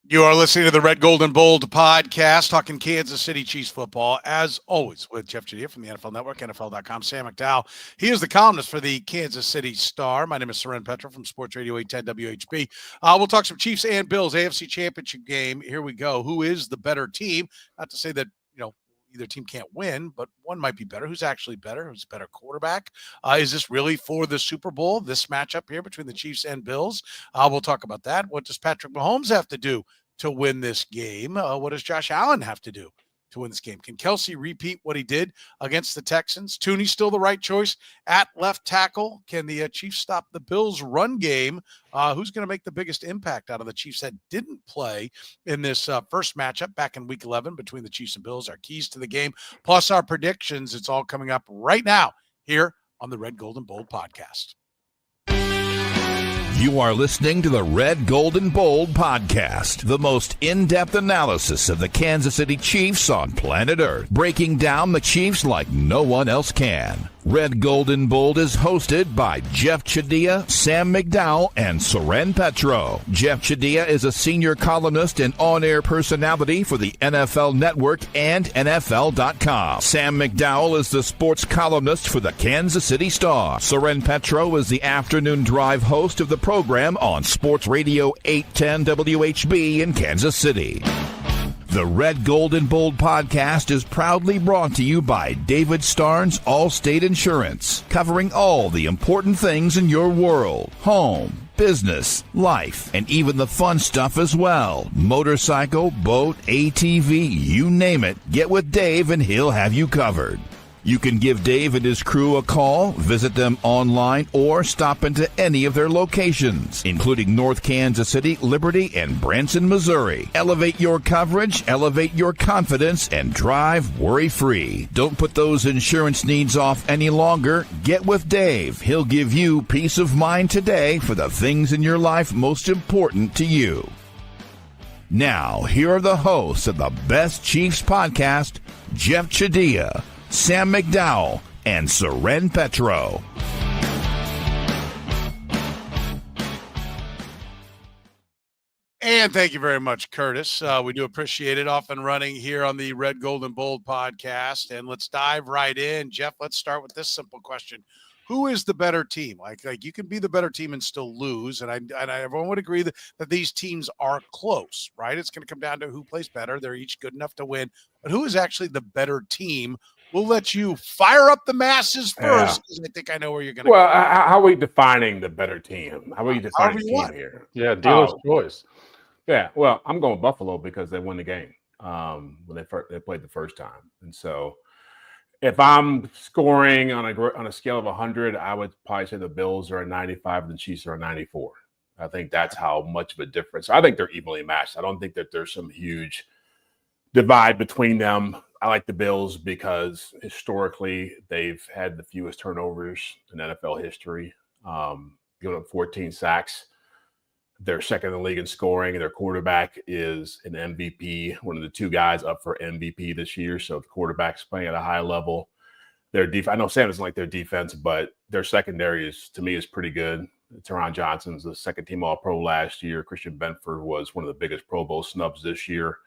You are listening to the Red, Gold, and Bold podcast, talking Kansas City Chiefs football, as always, with Jeff Chadiha from the NFL Network, NFL.com. Sam McDowell, he is the columnist for the Kansas City Star. My name is Soren Petro from Sports Radio 810 WHB. We'll talk some Chiefs and Bills, AFC Championship Game. Here we go. Who is the better team? Not to say that, either team can't win, but one might be better. Who's actually better? Who's a better quarterback? Is this really for the Super Bowl, this matchup here between the Chiefs and Bills? We'll talk about that. What does Patrick Mahomes have to do to win this game? What does Josh Allen have to do to win this game? Can Kelce repeat what he did against the Texans? Thuney still the right choice at left tackle. Can the Chiefs stop the Bills' run game? Who's going to make the biggest impact out of the Chiefs that didn't play in this first matchup back in Week 11 between the Chiefs and Bills? Our keys to the game, plus our predictions. It's all coming up right now here on the Red, Gold, and Bold podcast. You are listening to the Red, Gold, and Bold podcast, the most in-depth analysis of the Kansas City Chiefs on planet Earth, breaking down the Chiefs like no one else can. Red, Gold, and Bold is hosted by Jeff Chadiha, Sam McDowell, and Soren Petro. Jeff Chadiha is a senior columnist and on-air personality for the NFL Network and NFL.com. Sam McDowell is the sports columnist for the Kansas City Star. Soren Petro is the afternoon drive host of the program on Sports Radio 810 WHB in Kansas City. The Red, Gold, and Bold podcast is proudly brought to you by David Starnes Allstate Insurance, covering all the important things in your world: home, business, life, and even the fun stuff as well. Motorcycle, boat, ATV, you name it. Get with Dave and he'll have you covered. You can give Dave and his crew a call, visit them online, or stop into any of their locations, including North Kansas City, Liberty, and Branson, Missouri. Elevate your coverage, elevate your confidence, and drive worry-free. Don't put those insurance needs off any longer. Get with Dave. He'll give you peace of mind today for the things in your life most important to you. Now, here are the hosts of the Best Chiefs podcast, Jeff Chadiha, Sam McDowell, and Soren Petro. And thank you very much, Curtis. We do appreciate it. Off and running here on the Red, Gold, and Bold podcast. And let's dive right in. Jeff, let's start with this simple question. Who is the better team? Like you can be the better team and still lose. And everyone would agree that these teams are close, right? It's going to come down to who plays better. They're each good enough to win. But who is actually the better team? We'll let you fire up the masses first, because I think I know where you're going to go. Well, how are we defining the better team? How are you defining the team here? Yeah, dealer's choice. Yeah, well, I'm going Buffalo because they won the game when they played the first time. And so if I'm scoring on a scale of 100, I would probably say the Bills are a 95 and the Chiefs are a 94. I think that's how much of a difference. I think they're evenly matched. I don't think that there's some huge divide between them. I like the Bills because historically they've had the fewest turnovers in NFL history, giving up 14 sacks. They're second in the league in scoring, and their quarterback is an MVP, one of the two guys up for MVP this year. So the quarterback's playing at a high level. Their I know Sam doesn't like their defense, but their secondary to me is pretty good. Teron Johnson's the second team All-Pro last year. Christian Benford was one of the biggest Pro Bowl snubs this year.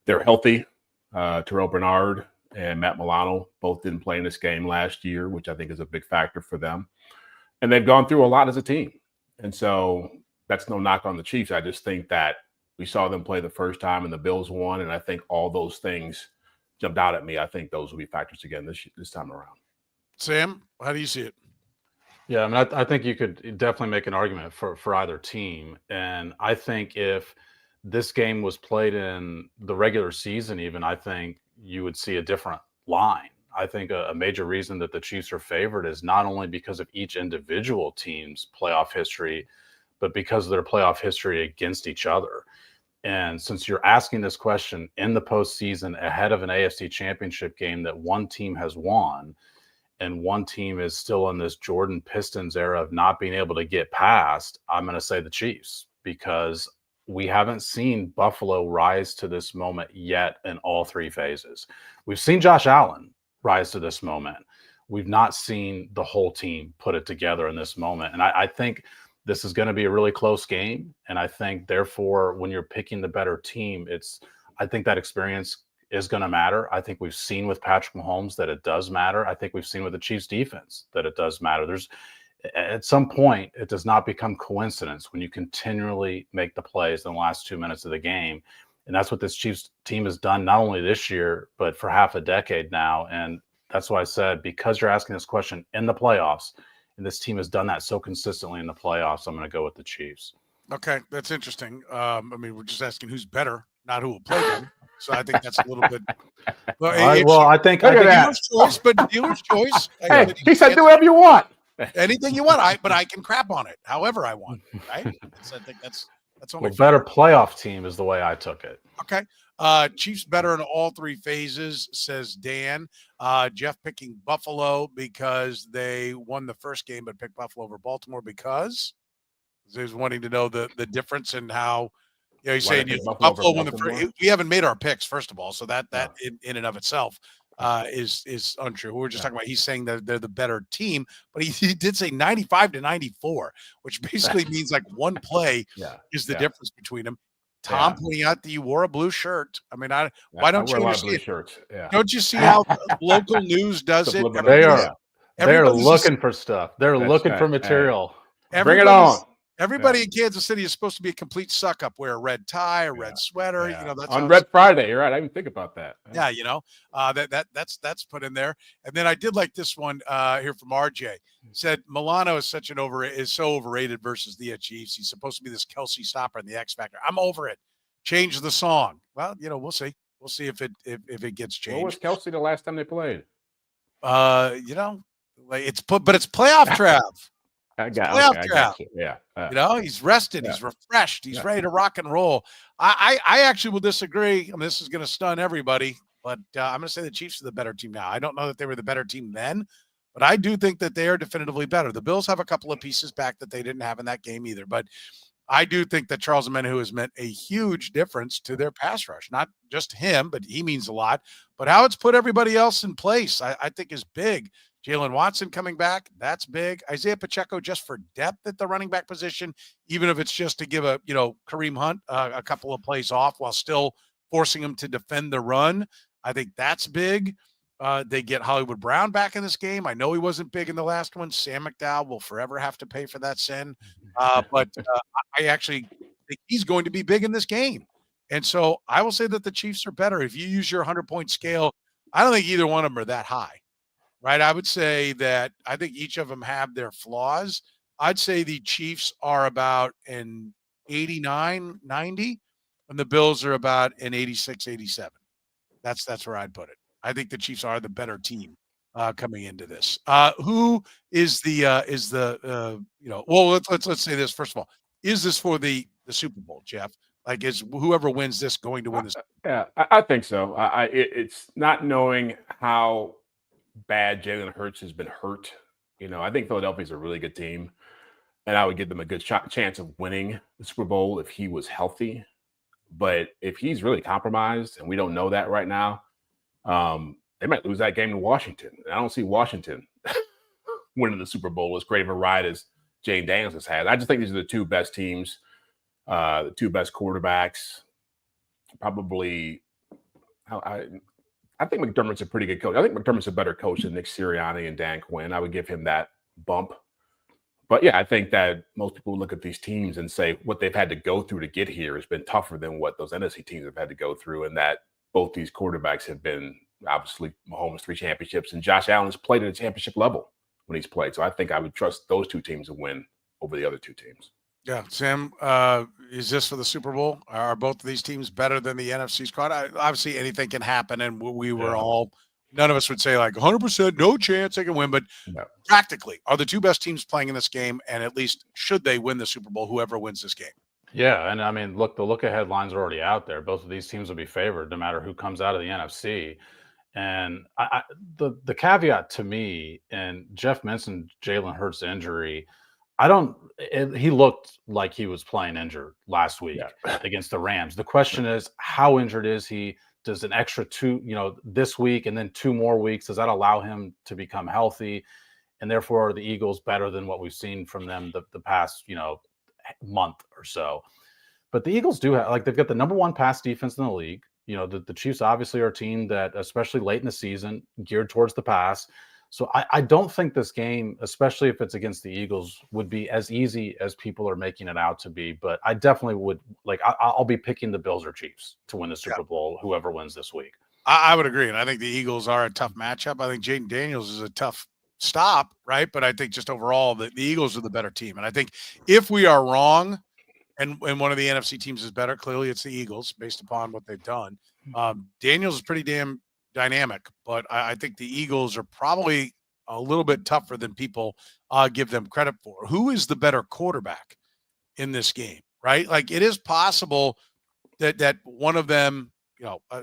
They're healthy. Terrell Bernard and Matt Milano both didn't play in this game last year, which I think is a big factor for them. And they've gone through a lot as a team. And so that's no knock on the Chiefs. I just think that we saw them play the first time and the Bills won. And I think all those things jumped out at me. I think those will be factors again this time around. Sam, how do you see it? Yeah, I mean, I think you could definitely make an argument for either team. And I think if this game was played in the regular season, even, I think you would see a different line. I think a major reason that the Chiefs are favored is not only because of each individual team's playoff history, but because of their playoff history against each other. And since you're asking this question in the postseason ahead of an AFC Championship game that one team has won and one team is still in this Jordan Pistons era of not being able to get past, I'm going to say the Chiefs, because we haven't seen Buffalo rise to this moment yet in all three phases. We've seen Josh Allen rise to this moment. We've not seen the whole team put it together in this moment. And I think this is going to be a really close game. And I think, therefore, when you're picking the better team, I think that experience is going to matter. I think we've seen with Patrick Mahomes that it does matter. I think we've seen with the Chiefs defense that it does matter. At some point, it does not become coincidence when you continually make the plays in the last 2 minutes of the game. And that's what this Chiefs team has done, not only this year, but for half a decade now. And that's why I said, because you're asking this question in the playoffs, and this team has done that so consistently in the playoffs, I'm going to go with the Chiefs. Okay, that's interesting. I mean, we're just asking who's better, not who will play them. So I think that's a little bit. I think dealer's choice, but dealer's choice. Hey, he said do whatever you want. Anything you want, but I can crap on it however I want. Right? I think that's only better playoff team is the way I took it. Okay. Chiefs better in all three phases, says Dan. Jeff picking Buffalo because they won the first game, but picked Buffalo over Baltimore because he's wanting to know the difference in how. He's saying Buffalo won the first. We haven't made our picks, first of all, so that in and of itself is untrue. We were just talking about. He's saying that they're the better team, but he did say 95-94, which basically means like one play is the difference between them. Tom pointing out that you wore a blue shirt. I mean, why don't you understand? Shirts. Yeah. Don't you see how local news does it? They are looking for stuff. They're looking for material. Bring it on. Everybody in Kansas City is supposed to be a complete suck up. Wear a red tie, a red sweater. That's on Red Friday. You're right. I didn't think about that. Yeah, that's put in there. And then I did like this one here from RJ. Said Milano is so overrated versus the Chiefs. He's supposed to be this Kelce stopper and the X Factor. I'm over it. Change the song. Well, we'll see. We'll see if it gets changed. What was Kelce the last time they played? It's playoff Trav. I got you. Yeah. He's rested. He's refreshed. He's ready to rock and roll. I actually will disagree. I mean, this is going to stun everybody, but I'm going to say the Chiefs are the better team now. I don't know that they were the better team then, but I do think that they are definitively better. The Bills have a couple of pieces back that they didn't have in that game either, but I do think that Charles Omenihu has meant a huge difference to their pass rush. Not just him, but he means a lot. But how it's put everybody else in place, I think is big. Jalen Watson coming back, that's big. Isaiah Pacheco just for depth at the running back position, even if it's just to give Kareem Hunt a couple of plays off while still forcing him to defend the run. I think that's big. They get Hollywood Brown back in this game. I know he wasn't big in the last one. Sam McDowell will forever have to pay for that sin. But I actually think he's going to be big in this game. And so I will say that the Chiefs are better. If you use your 100-point scale, I don't think either one of them are that high. Right, I would say that I think each of them have their flaws. I'd say the Chiefs are about an 89, 90, and the Bills are about an 86, 87. That's where I'd put it. I think the Chiefs are the better team coming into this. Who is well, let's say this first of all. Is this for the Super Bowl, Jeff? Like, is whoever wins this going to win this? Yeah, I think so. It's not knowing how bad Jalen Hurts has been hurt. I think Philadelphia's a really good team, and I would give them a good chance of winning the Super Bowl if he was healthy. But if he's really compromised, and we don't know that right now, they might lose that game to Washington. And I don't see Washington winning the Super Bowl as great of a ride as Jane Daniels has had. I just think these are the two best teams, the two best quarterbacks. Probably, I think McDermott's a pretty good coach. I think McDermott's a better coach than Nick Sirianni and Dan Quinn. I would give him that bump. But yeah, I think that most people look at these teams and say what they've had to go through to get here has been tougher than what those NFC teams have had to go through, and that both these quarterbacks have been obviously Mahomes 3 championships, and Josh Allen's played at a championship level when he's played. So I think I would trust those two teams to win over the other two teams. Yeah, Sam, is this for the Super Bowl? Are both of these teams better than the NFC squad? Obviously, anything can happen, and we were all – none of us would say like 100% no chance they can win, but practically, are the two best teams playing in this game, and at least should they win the Super Bowl, whoever wins this game? Yeah, and I mean, look, the look-ahead lines are already out there. Both of these teams will be favored no matter who comes out of the NFC. And the caveat to me, and Jeff mentioned Jalen Hurts' injury – he looked like he was playing injured last week against the Rams. The question is, how injured is he? Does an extra 2, this week and then 2 more weeks, does that allow him to become healthy? and therefore are the Eagles better than what we've seen from them the past, month or so. But the Eagles do have, they've got the number one pass defense in the league. The Chiefs obviously are a team that, especially late in the season, geared towards the pass. So I don't think this game, especially if it's against the Eagles, would be as easy as people are making it out to be. But I definitely would, I'll be picking the Bills or Chiefs to win the Super Bowl, whoever wins this week. I would agree. And I think the Eagles are a tough matchup. I think Jaden Daniels is a tough stop, right? But I think just overall, the Eagles are the better team. And I think if we are wrong, and one of the NFC teams is better, clearly it's the Eagles based upon what they've done. Daniels is pretty damn dynamic, but I think the Eagles are probably a little bit tougher than people give them credit for. Who is the better quarterback in this game, right? Like, it is possible that one of them,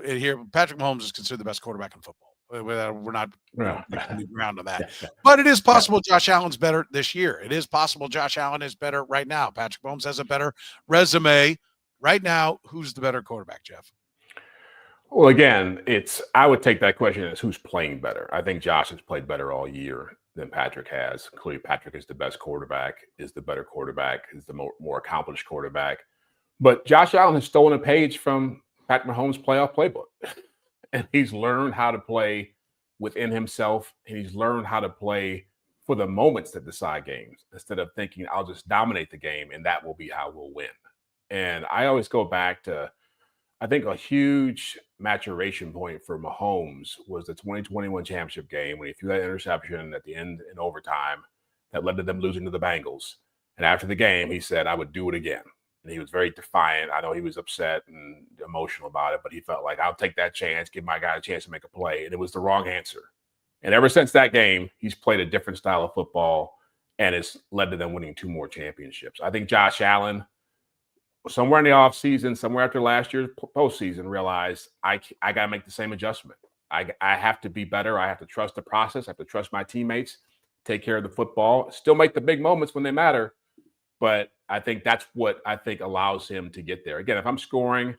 here, Patrick Mahomes is considered the best quarterback in football. We're not making new ground on that. But it is possible Josh Allen's better this year. It is possible Josh Allen is better right now. Patrick Mahomes has a better resume right now. Who's the better quarterback, Jeff? Well, again, I would take that question as who's playing better. I think Josh has played better all year than Patrick has. Clearly, Patrick is the best quarterback, is the better quarterback, is the more accomplished quarterback. But Josh Allen has stolen a page from Patrick Mahomes' playoff playbook. And he's learned how to play within himself. And he's learned how to play for the moments that decide games instead of thinking, I'll just dominate the game and that will be how we'll win. And I always go back to, I think a huge maturation point for Mahomes was the 2021 championship game when he threw that interception at the end in overtime that led to them losing to the Bengals. And after the game, he said, I would do it again. And he was very defiant. I know he was upset and emotional about it, but he felt like, I'll take that chance, give my guy a chance to make a play. And it was the wrong answer. And ever since that game, he's played a different style of football, and it's led to them winning 2 more championships. I think Josh Allen, somewhere in the offseason, somewhere after last year's postseason, realized I got to make the same adjustment. I have to be better. I have to trust the process. I have to trust my teammates, take care of the football, still make the big moments when they matter. But I think that's what I think allows him to get there. Again, if I'm scoring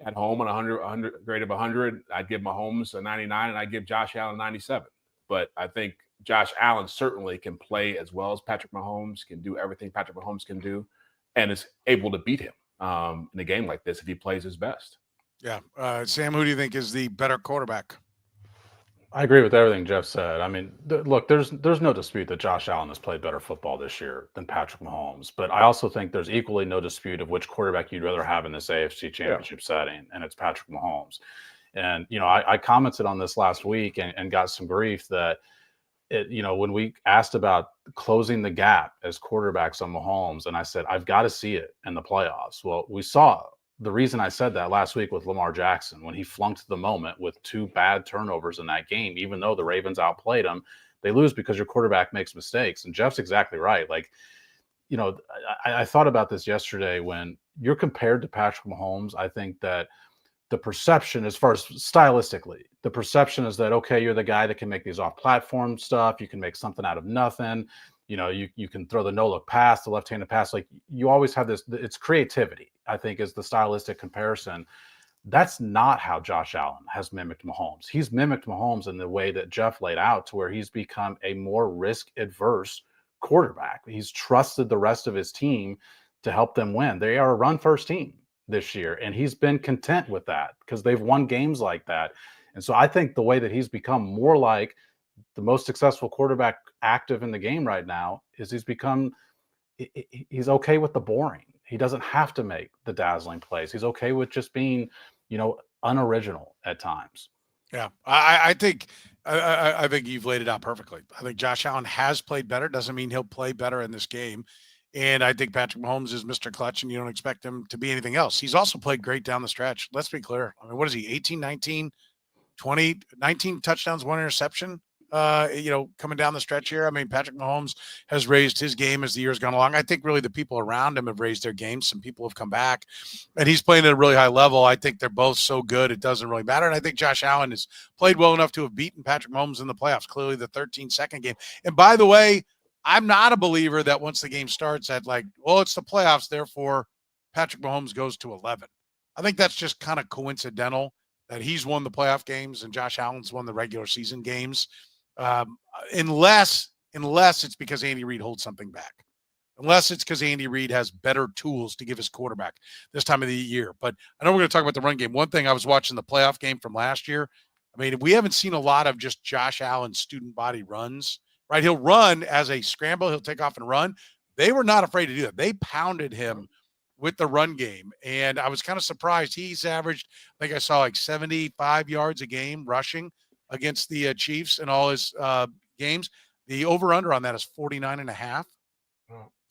at home on 100 grade of 100, I'd give Mahomes a 99 and I'd give Josh Allen 97. But I think Josh Allen certainly can play as well as Patrick Mahomes, can do everything Patrick Mahomes can do, and is able to beat him in a game like this if he plays his best. Yeah. Sam, who do you think is the better quarterback? I agree with everything Jeff said. I mean, look, there's no dispute that Josh Allen has played better football this year than Patrick Mahomes. But I also think there's equally no dispute of which quarterback you'd rather have in this AFC Championship setting, and it's Patrick Mahomes. And, I commented on this last week and got some grief that, when we asked about closing the gap as quarterbacks on Mahomes, and I said, I've got to see it in the playoffs. Well, we saw the reason I said that last week with Lamar Jackson, when he flunked the moment with 2 bad turnovers in that game, even though the Ravens outplayed him, they lose because your quarterback makes mistakes. And Jeff's exactly right. I thought about this yesterday. When you're compared to Patrick Mahomes, I think that the perception, as far as stylistically, the perception is that, okay, you're the guy that can make these off-platform stuff. You can make something out of nothing. You can throw the no-look pass, the left-handed pass. Like, you always have this, it's creativity, I think, is the stylistic comparison. That's not how Josh Allen has mimicked Mahomes. He's mimicked Mahomes in the way that Jeff laid out, to where he's become a more risk-adverse quarterback. He's trusted the rest of his team to help them win. They are a run-first team this year, and he's been content with that because they've won games like that. And so I think the way that he's become more like the most successful quarterback active in the game right now is he's okay with the boring. He doesn't have to make the dazzling plays. He's okay with just being, unoriginal at times. Yeah, I think you've laid it out perfectly. I think Josh Allen has played better. Doesn't mean he'll play better in this game. And I think Patrick Mahomes is Mr. Clutch, and you don't expect him to be anything else. He's also played great down the stretch. Let's be clear. I mean, what is he, 18, 19, 20, 19 touchdowns, 1 interception, coming down the stretch here? I mean, Patrick Mahomes has raised his game as the year's gone along. I think really the people around him have raised their game. Some people have come back, and he's playing at a really high level. I think they're both so good, it doesn't really matter. And I think Josh Allen has played well enough to have beaten Patrick Mahomes in the playoffs, clearly the 13-second game. And by the way, I'm not a believer that once the game starts at it's the playoffs, therefore Patrick Mahomes goes to 11. I think that's just kind of coincidental that he's won the playoff games and Josh Allen's won the regular season games. Unless unless it's because Andy Reid holds something back. Unless it's because Andy Reid has better tools to give his quarterback this time of the year. But I know we're going to talk about the run game. One thing, I was watching the playoff game from last year. I mean, we haven't seen a lot of just Josh Allen student body runs, right? He'll run as a scramble. He'll take off and run. They were not afraid to do that. They pounded him with the run game. And I was kind of surprised. He's averaged, I think I saw like 75 yards a game rushing against the Chiefs in all his games. The over-under on that is 49.5.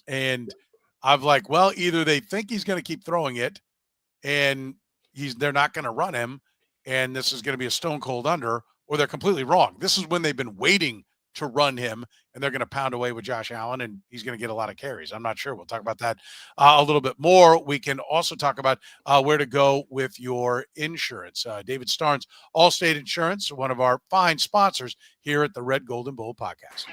And I'm like, well, either they think he's going to keep throwing it and they're not going to run him, and this is going to be a stone cold under, or they're completely wrong. This is when they've been waiting to run him, and they're going to pound away with Josh Allen, and he's going to get a lot of carries. I'm not sure. We'll talk about that a little bit more. We can also talk about where to go with your insurance. David Starnes, Allstate Insurance, one of our fine sponsors here at the Red, Gold, and Bold podcast.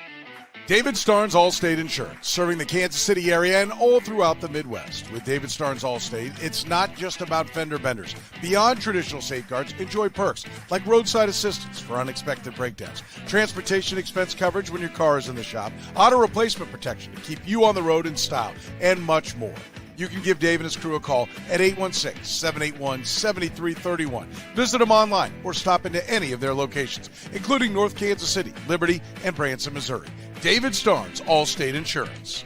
David Starnes Allstate Insurance, serving the Kansas City area and all throughout the Midwest. With David Starnes Allstate, it's not just about fender benders. Beyond traditional safeguards, enjoy perks like roadside assistance for unexpected breakdowns, transportation expense coverage when your car is in the shop, auto replacement protection to keep you on the road in style, and much more. You can give Dave and his crew a call at 816-781-7331. Visit them online or stop into any of their locations, including North Kansas City, Liberty, and Branson, Missouri. David Starnes, Allstate Insurance.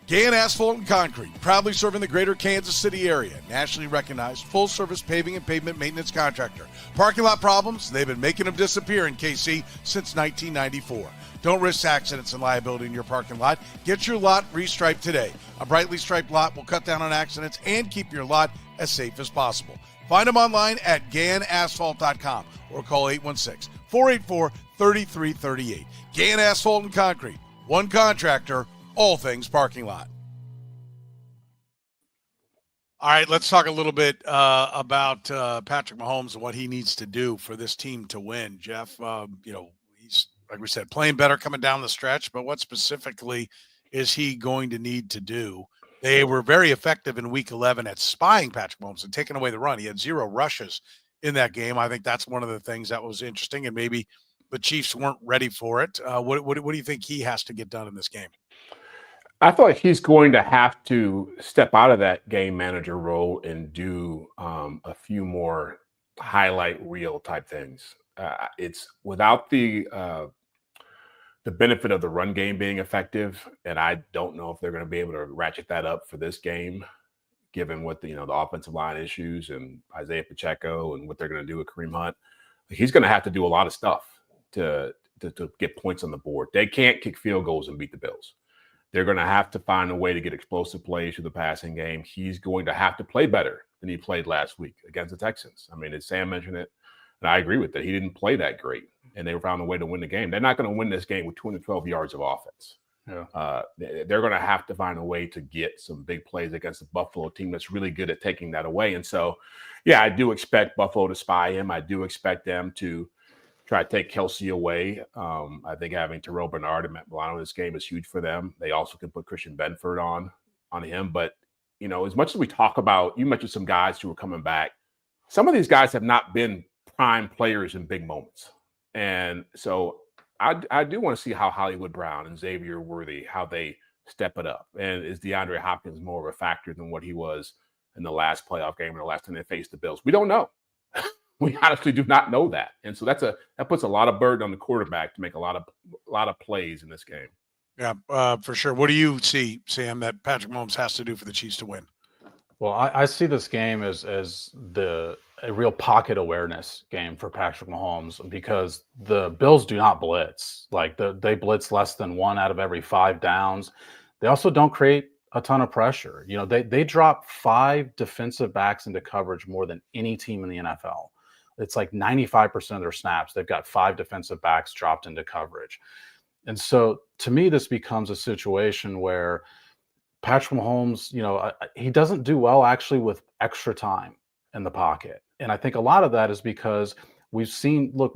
Gann Asphalt and Concrete, proudly serving the greater Kansas City area. Nationally recognized, full-service paving and pavement maintenance contractor. Parking lot problems? They've been making them disappear in KC since 1994. Don't risk accidents and liability in your parking lot. Get your lot restriped today. A brightly striped lot will cut down on accidents and keep your lot as safe as possible. Find them online at GannAsphalt.com or call 816-484-3338. Gann Asphalt and Concrete. One contractor, all things parking lot. All right, let's talk a little bit about Patrick Mahomes and what he needs to do for this team to win. Jeff, he's, like we said, playing better coming down the stretch, but what specifically is he going to need to do? They were very effective in Week 11 at spying Patrick Mahomes and taking away the run. He had 0 rushes in that game. I think that's one of the things that was interesting, and maybe the Chiefs weren't ready for it. What do you think he has to get done in this game? I feel like he's going to have to step out of that game manager role and do a few more highlight reel type things. It's without the benefit of the run game being effective, and I don't know if they're going to be able to ratchet that up for this game, given what the offensive line issues and Isaiah Pacheco and what they're going to do with Kareem Hunt. He's going to have to do a lot of stuff to get points on the board. They can't kick field goals and beat the Bills. They're going to have to find a way to get explosive plays through the passing game. He's going to have to play better than he played last week against the Texans. I mean, as Sam mentioned it, and I agree with that. He didn't play that great, and they found a way to win the game. They're not going to win this game with 212 yards of offense. Yeah. They're going to have to find a way to get some big plays against the Buffalo team that's really good at taking that away. And so, yeah, I do expect Buffalo to spy him. I do expect them to try to take Kelce away. I think having Terrell Bernard and Matt Milano in this game is huge for them. They also can put Christian Benford on him. But, as much as we talk about, you mentioned some guys who are coming back, some of these guys have not been prime players in big moments. And so I do want to see how Hollywood Brown and Xavier Worthy, how they step it up. And is DeAndre Hopkins more of a factor than what he was in the last playoff game or the last time they faced the Bills? We don't know. We honestly do not know that. And so that puts a lot of burden on the quarterback to make a lot of plays in this game. Yeah, for sure. What do you see, Sam, that Patrick Mahomes has to do for the Chiefs to win? Well, I see this game as a real pocket awareness game for Patrick Mahomes, because the Bills do not blitz. Like they blitz less than 1 out of every 5 downs. They also don't create a ton of pressure. They drop 5 defensive backs into coverage more than any team in the NFL. It's like 95% of their snaps, they've got 5 defensive backs dropped into coverage. And so to me, this becomes a situation where Patrick Mahomes, he doesn't do well actually with extra time in the pocket. And I think a lot of that is because we've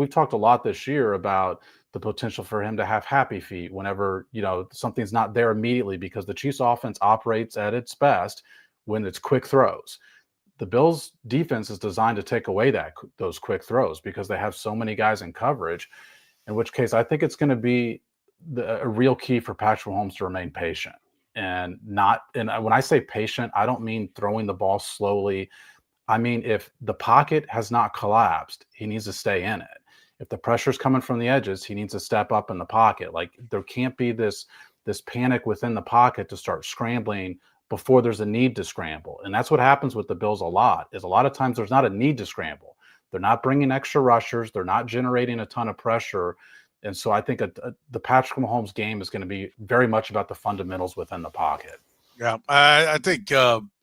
talked a lot this year about the potential for him to have happy feet whenever, something's not there immediately, because the Chiefs offense operates at its best when it's quick throws. The Bills defense is designed to take away those quick throws because they have so many guys in coverage, in which case I think it's going to be a real key for Patrick Mahomes to remain patient and when I say patient, I don't mean throwing the ball slowly. I mean, if the pocket has not collapsed, he needs to stay in it. If the pressure's coming from the edges, he needs to step up in the pocket. Like, there can't be this panic within the pocket to start scrambling before there's a need to scramble. And that's what happens with the Bills a lot of times there's not a need to scramble. They're not bringing extra rushers. They're not generating a ton of pressure. And so I think the Patrick Mahomes game is going to be very much about the fundamentals within the pocket. Yeah, I think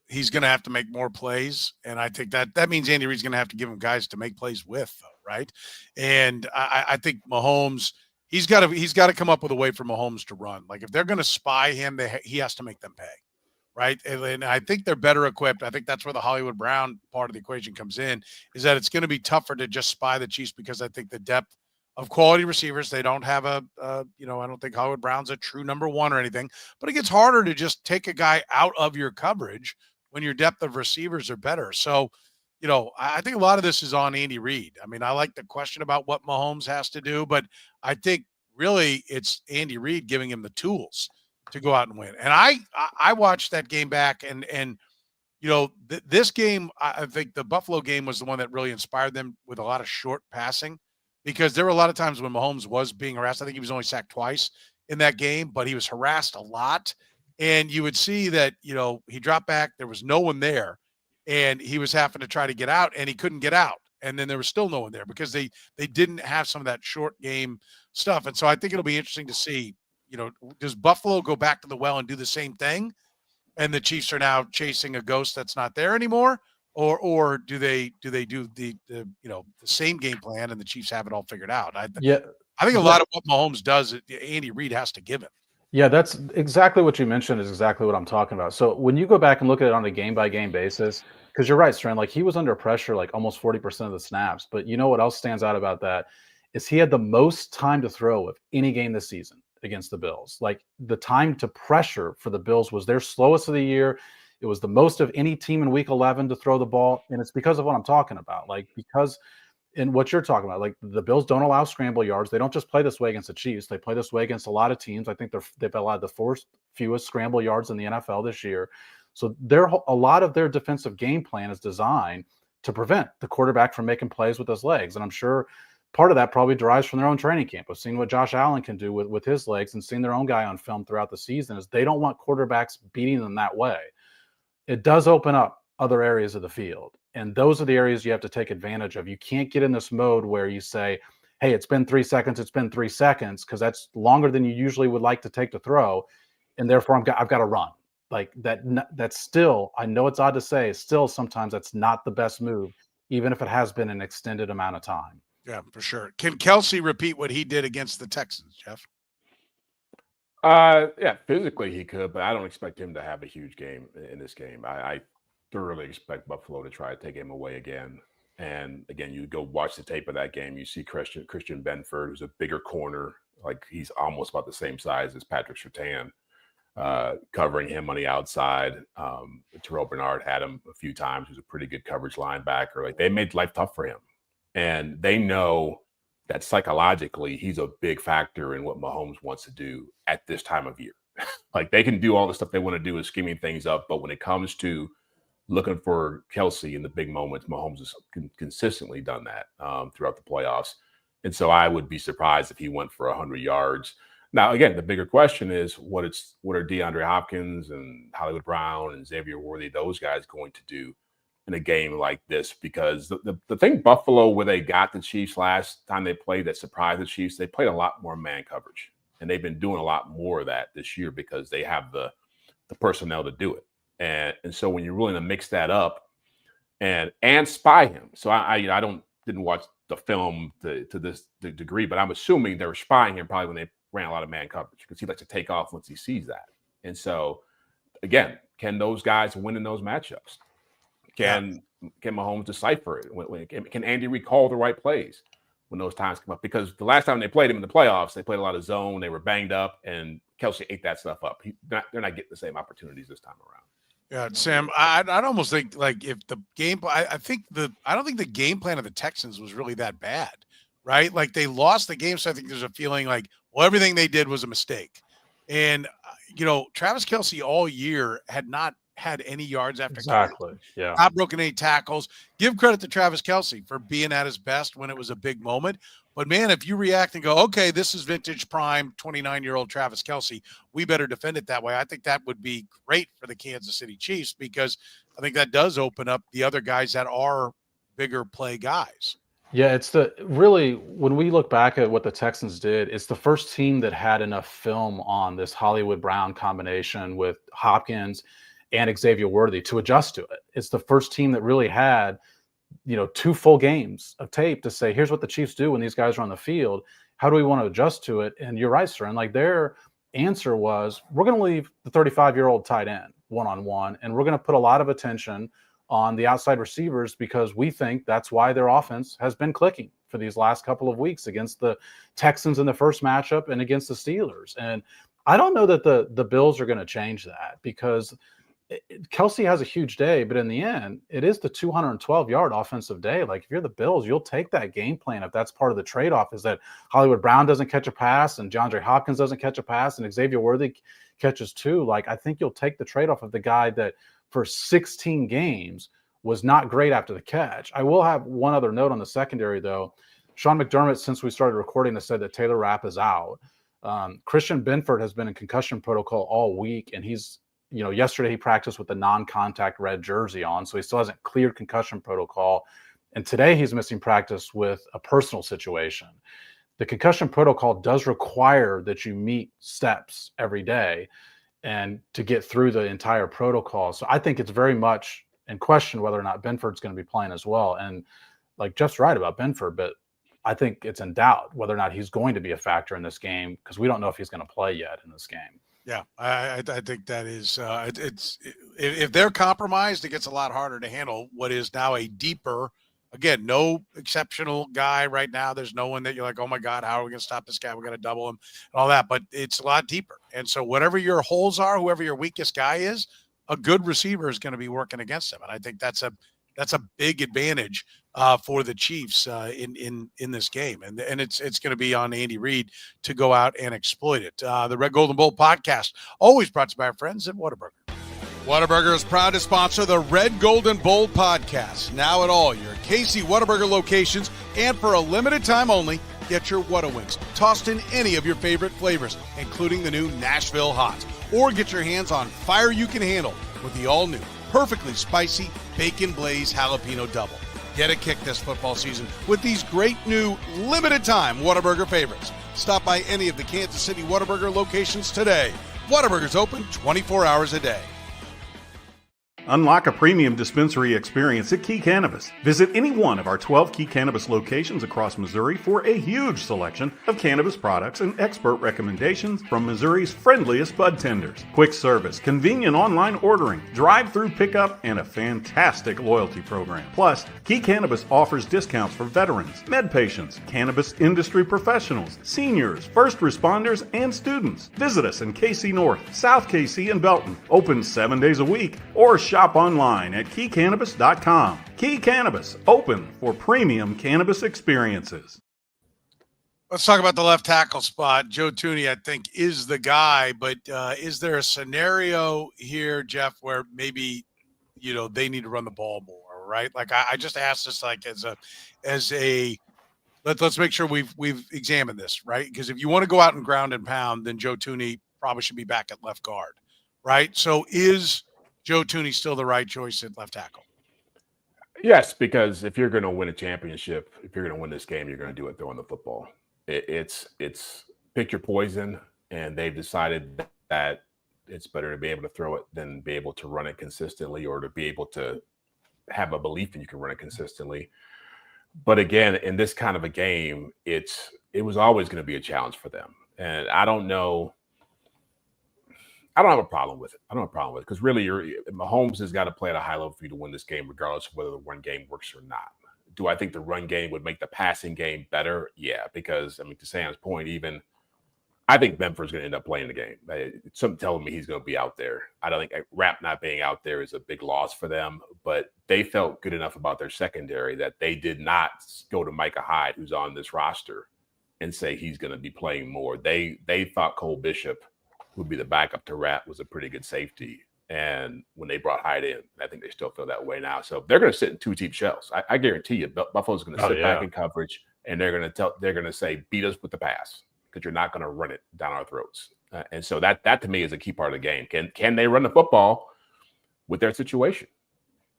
he's going to have to make more plays, and I think that means Andy Reid's going to have to give him guys to make plays with, right? And I think Mahomes, he's got to come up with a way for Mahomes to run. Like, if they're going to spy him, he has to make them pay, right? And I think they're better equipped. I think that's where the Hollywood Brown part of the equation comes in, is that it's going to be tougher to just spy the Chiefs because I think the depth of quality receivers, they don't have I don't think Hollywood Brown's a true number one or anything, but it gets harder to just take a guy out of your coverage when your depth of receivers are better. So, I think a lot of this is on Andy Reid. I mean, I like the question about what Mahomes has to do, but I think really it's Andy Reid giving him the tools to go out and win. And I watched that game back and this game, I think the Buffalo game was the one that really inspired them with a lot of short passing, because there were a lot of times when Mahomes was being harassed. I think he was only sacked twice in that game, but he was harassed a lot. And you would see that, he dropped back. There was no one there, and he was having to try to get out, and he couldn't get out. And then there was still no one there because they didn't have some of that short game stuff. And so I think it'll be interesting to see, does Buffalo go back to the well and do the same thing? And the Chiefs are now chasing a ghost that's not there anymore? Or do they do the same game plan and the Chiefs have it all figured out? I think a lot of what Mahomes does, Andy Reid has to give him. Yeah, that's exactly what you mentioned is exactly what I'm talking about. So when you go back and look at it on a game-by-game basis, because you're right, Soren, like, he was under pressure like almost 40% of the snaps. But you know what else stands out about that is he had the most time to throw of any game this season against the Bills. Like, the time to pressure for the Bills was their slowest of the year. It was the most of any team in week 11 to throw the ball. And it's because of what I'm talking about. Like, because in what you're talking about, like, the Bills don't allow scramble yards. They don't just play this way against the Chiefs. They play this way against a lot of teams. I think they've allowed the fewest scramble yards in the NFL this year. So a lot of their defensive game plan is designed to prevent the quarterback from making plays with his legs. And I'm sure part of that probably derives from their own training camp of seeing what Josh Allen can do with his legs and seeing their own guy on film throughout the season. Is they don't want quarterbacks beating them that way. It does open up other areas of the field. And those are the areas you have to take advantage of. You can't get in this mode where you say, hey, it's been 3 seconds, because that's longer than you usually would like to take to throw. And therefore I've got to run. Like, that's still, I know it's odd to say, still sometimes that's not the best move, even if it has been an extended amount of time. Yeah, for sure. Can Kelce repeat what he did against the Texans, Jeff? Yeah, physically he could, but I don't expect him to have a huge game in this game. I thoroughly expect Buffalo to try to take him away again. And again, you go watch the tape of that game, you see Christian Benford, who's a bigger corner, like he's almost about the same size as Patrick Surtain, covering him on the outside. Terrell Bernard had him a few times, who's a pretty good coverage linebacker. Like, they made life tough for him. And they know that psychologically he's a big factor in what Mahomes wants to do at this time of year. Like, they can do all the stuff they want to do with scheming things up, but when it comes to looking for Kelce in the big moments, Mahomes has consistently done that throughout the playoffs. And so I would be surprised if he went for 100 yards. Now, again, the bigger question is what are DeAndre Hopkins and Hollywood Brown and Xavier Worthy, those guys, going to do in a game like this? Because the thing Buffalo, where they got the Chiefs last time they played that surprised the Chiefs, they played a lot more man coverage. And they've been doing a lot more of that this year because they have the personnel to do it. And so when you're willing to mix that up and spy him. So I didn't watch the film to this degree, but I'm assuming they were spying him probably when they ran a lot of man coverage, because he likes to take off once he sees that. And so again, can those guys win in those matchups? Can Mahomes decipher it? Can Andy Reid call the right plays when those times come up? Because the last time they played him in the playoffs, they played a lot of zone. They were banged up, and Kelce ate that stuff up. They're not getting the same opportunities this time around. Yeah, Sam, I'd almost think, like, if the game, I don't think the game plan of the Texans was really that bad, right? Like, they lost the game, so I think there's a feeling like, Well, everything they did was a mistake. And, Travis Kelce all year had not had any yards after catch. Exactly. Yeah. Not broken any tackles. Give credit to Travis Kelce for being at his best when it was a big moment. But, man, if you react and go, okay, this is vintage prime 29-year-old Travis Kelce, we better defend it that way. I think that would be great for the Kansas City Chiefs because I think that does open up the other guys that are bigger play guys. Yeah, when we look back at what the Texans did, it's the first team that had enough film on this Hollywood Brown combination with Hopkins and Xavier Worthy to adjust to it. It's the first team that really had, 2 full games of tape to say, here's what the Chiefs do when these guys are on the field. How do we want to adjust to it? And you're right, Soren. Like their answer was, we're going to leave the 35-year-old tight end one-on-one, and we're going to put a lot of attention on the outside receivers because we think that's why their offense has been clicking for these last couple of weeks against the Texans in the first matchup and against the Steelers. And I don't know that the Bills are going to change that because Kelce has a huge day, but in the end, it is the 212-yard offensive day. Like if you're the Bills, you'll take that game plan if that's part of the trade-off is that Hollywood Brown doesn't catch a pass and DeAndre Hopkins doesn't catch a pass and Xavier Worthy catches 2. Like I think you'll take the trade-off of the guy that for 16 games was not great after the catch. I will have one other note on the secondary, though. Sean McDermott, since we started recording, has said that Taylor Rapp is out. Christian Benford has been in concussion protocol all week, and he's, yesterday he practiced with the non-contact red jersey on, so he still hasn't cleared concussion protocol. And today he's missing practice with a personal situation. The concussion protocol does require that you meet steps every day and to get through the entire protocol. So I think it's very much in question whether or not Benford's going to be playing as well. And like Jeff's right about Benford, but I think it's in doubt whether or not he's going to be a factor in this game because we don't know if he's going to play yet in this game. Yeah, I think that is if they're compromised, it gets a lot harder to handle what is now a deeper. Again, no exceptional guy right now. There's no one that you're like, oh, my God, how are we going to stop this guy? We're going to double him and all that. But it's a lot deeper. And so whatever your holes are, whoever your weakest guy is, a good receiver is going to be working against him. And I think that's a big advantage for the Chiefs in this game. And it's going to be on Andy Reid to go out and exploit it. The Red, Gold, and Bold podcast, always brought to you by our friends at Whataburger. Whataburger is proud to sponsor the Red, Gold, and Bold podcast. Now at all your KC Whataburger locations, and for a limited time only, get your Whata Wings tossed in any of your favorite flavors, including the new Nashville Hot. Or get your hands on fire you can handle with the all-new, perfectly spicy Bacon Blaze Jalapeno Double. Get a kick this football season with these great new limited-time Whataburger favorites. Stop by any of the Kansas City Whataburger locations today. Whataburger's open 24 hours a day. Unlock a premium dispensary experience at Key Cannabis. Visit any one of our 12 Key Cannabis locations across Missouri for a huge selection of cannabis products and expert recommendations from Missouri's friendliest bud tenders. Quick service, convenient online ordering, drive-through pickup, and a fantastic loyalty program. Plus, Key Cannabis offers discounts for veterans, med patients, cannabis industry professionals, seniors, first responders, and students. Visit us in KC North, South KC, and Belton. Open 7 days a week, or shop online at keycannabis.com. Key Cannabis, open for premium cannabis experiences. Let's talk about the left tackle spot. Joe Thuney, I think, is the guy, but is there a scenario here, Jeff, where maybe, they need to run the ball more, right? Like I just asked this like as a let's make sure we've examined this, right? Because if you want to go out and ground and pound, then Joe Thuney probably should be back at left guard, right? So is Joe Thuney still the right choice at left tackle? Yes, because if you're going to win a championship, if you're going to win this game, you're going to do it throwing the football. It's pick your poison, and they've decided that it's better to be able to throw it than be able to run it consistently or to be able to have a belief that you can run it consistently. But again, in this kind of a game, it was always going to be a challenge for them. And I don't have a problem with it. I don't have a problem with it because really, Mahomes has got to play at a high level for you to win this game, regardless of whether the run game works or not. Do I think the run game would make the passing game better? Yeah, because to Sam's point, even I think Benford's going to end up playing the game. Something telling me he's going to be out there. I don't think Rapp not being out there is a big loss for them, but they felt good enough about their secondary that they did not go to Micah Hyde, who's on this roster, and say he's going to be playing more. They thought Cole Bishop, who'd be the backup to Rat, was a pretty good safety. And when they brought Hyde in, I think they still feel that way now. So they're going to sit in two deep shells. I guarantee you, Buffalo's going to sit back in coverage, and they're going to say, beat us with the pass, because you're not going to run it down our throats. And so that to me is a key part of the game. Can they run the football with their situation?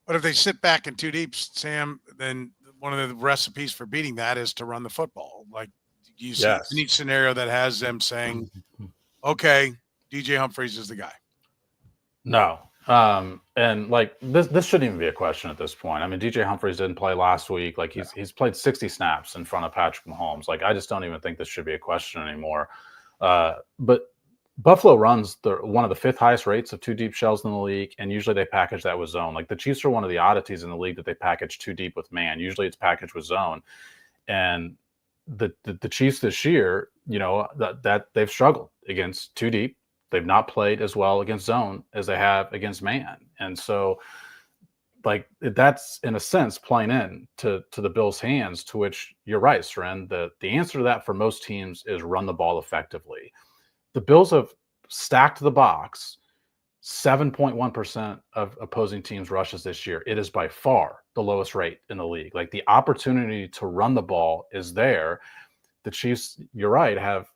But if they sit back in two deep, Sam, then one of the recipes for beating that is to run the football. Like, you see a neat scenario that has them saying, okay, DJ Humphries is the guy. No. And like this shouldn't even be a question at this point. I mean, DJ Humphries didn't play last week. Like he's played 60 snaps in front of Patrick Mahomes. Like, I just don't even think this should be a question anymore. But Buffalo runs one of the fifth highest rates of two deep shells in the league, and usually they package that with zone. Like, the Chiefs are one of the oddities in the league that they package two deep with man. Usually it's packaged with zone. And the Chiefs this year, that they've struggled against two deep. They've not played as well against zone as they have against man. And so, like, that's in a sense playing in to the Bills' hands, to which you're right, Soren. The answer to that for most teams is run the ball effectively. The Bills have stacked the box 7.1% of opposing teams' rushes this year. It is by far the lowest rate in the league. Like, the opportunity to run the ball is there. The Chiefs, you're right, have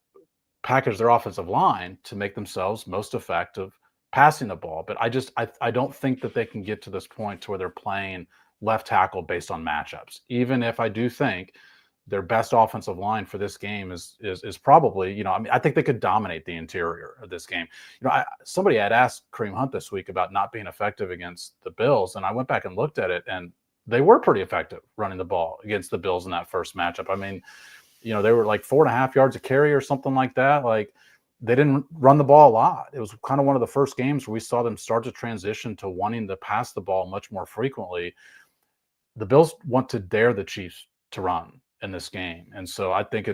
package their offensive line to make themselves most effective passing the ball. But I don't think that they can get to this point to where they're playing left tackle based on matchups. Even if I do think their best offensive line for this game is probably, I think they could dominate the interior of this game. Somebody had asked Kareem Hunt this week about not being effective against the Bills, and I went back and looked at it, and they were pretty effective running the ball against the Bills in that first matchup. I mean, they were like 4.5 yards a carry or something like that. Like, they didn't run the ball a lot. It was kind of one of the first games where we saw them start to transition to wanting to pass the ball much more frequently. The Bills want to dare the Chiefs to run in this game. And so I think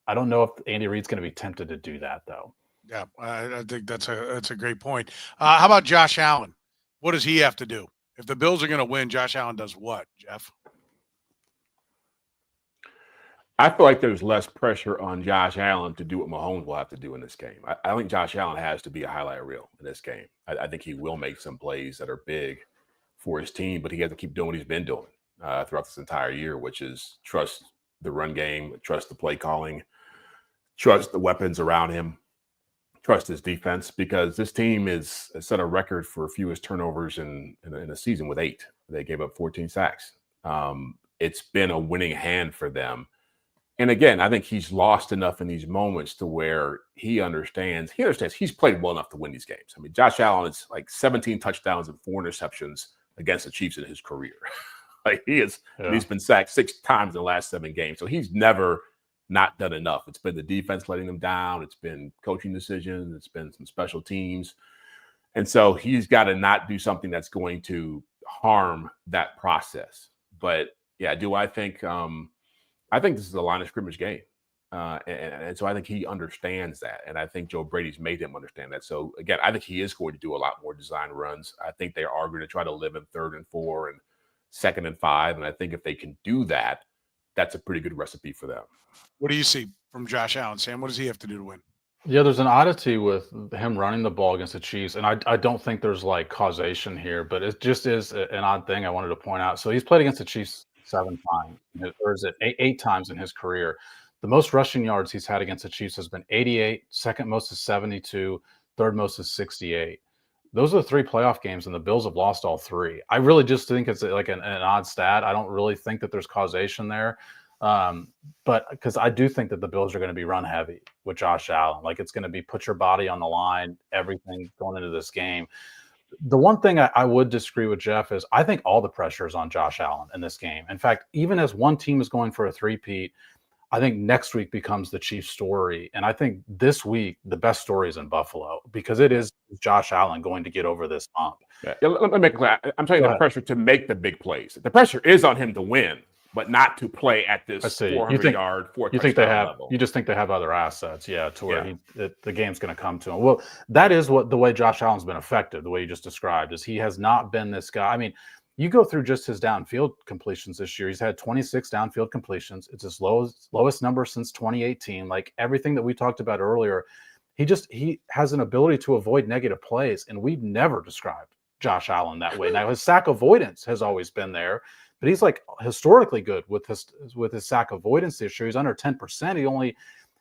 I don't know if Andy Reid's going to be tempted to do that, though. Yeah, I think that's a great point. How about Josh Allen? What does he have to do? If the Bills are going to win, Josh Allen does what, Jeff? I feel like there's less pressure on Josh Allen to do what Mahomes will have to do in this game. I think Josh Allen has to be a highlight reel in this game. I think he will make some plays that are big for his team, but he has to keep doing what he's been doing throughout this entire year, which is trust the run game, trust the play calling, trust the weapons around him, trust his defense, because this team has set a record for fewest turnovers in a season with 8. They gave up 14 sacks. It's been a winning hand for them. And again, I think he's lost enough in these moments to where he understands he's played well enough to win these games. I mean, Josh Allen is like 17 touchdowns and 4 interceptions against the Chiefs in his career. Like, he's been sacked 6 times in the last 7 games. So he's never not done enough. It's been the defense letting them down. It's been coaching decisions. It's been some special teams. And so he's got to not do something that's going to harm that process. But yeah, I think this is a line of scrimmage game. And so I think he understands that. And I think Joe Brady's made him understand that. So again, I think he is going to do a lot more design runs. I think they are going to try to live in 3rd and 4 and 2nd and 5. And I think if they can do that, that's a pretty good recipe for them. What do you see from Josh Allen, Sam? What does he have to do to win? Yeah, there's an oddity with him running the ball against the Chiefs, and I don't think there's like causation here, but it just is an odd thing I wanted to point out. So he's played against the Chiefs 7 times, or is it 8 times in his career? The most rushing yards he's had against the Chiefs has been 88, second most is 72, third most is 68. Those are the 3 playoff games, and the Bills have lost all 3. I really just think it's like an odd stat. I don't really think that there's causation there. But because I do think that the Bills are going to be run heavy with Josh Allen. Like, it's going to be put your body on the line, everything going into this game. The one thing I would disagree with Jeff is I think all the pressure is on Josh Allen in this game. In fact, even as one team is going for a 3-peat, I think next week becomes the Chiefs story. And I think this week, the best story is in Buffalo, because it is Josh Allen going to get over this hump. Yeah, let me make it clear. I'm telling you the pressure to make the big plays. The pressure is on him to win, but not to play at this 400-yard, 4-touchdown level. You just think they have other assets, to where the game's going to come to him. Well, that is the way Josh Allen's been effective, the way you just described, is he has not been this guy. I mean, You go through just his downfield completions this year. He's had 26 downfield completions. It's his lowest number since 2018. Like everything that we talked about earlier, he has an ability to avoid negative plays, and we've never described Josh Allen that way. Now his sack avoidance has always been there, but he's like historically good with his sack avoidance this year. He's under 10%.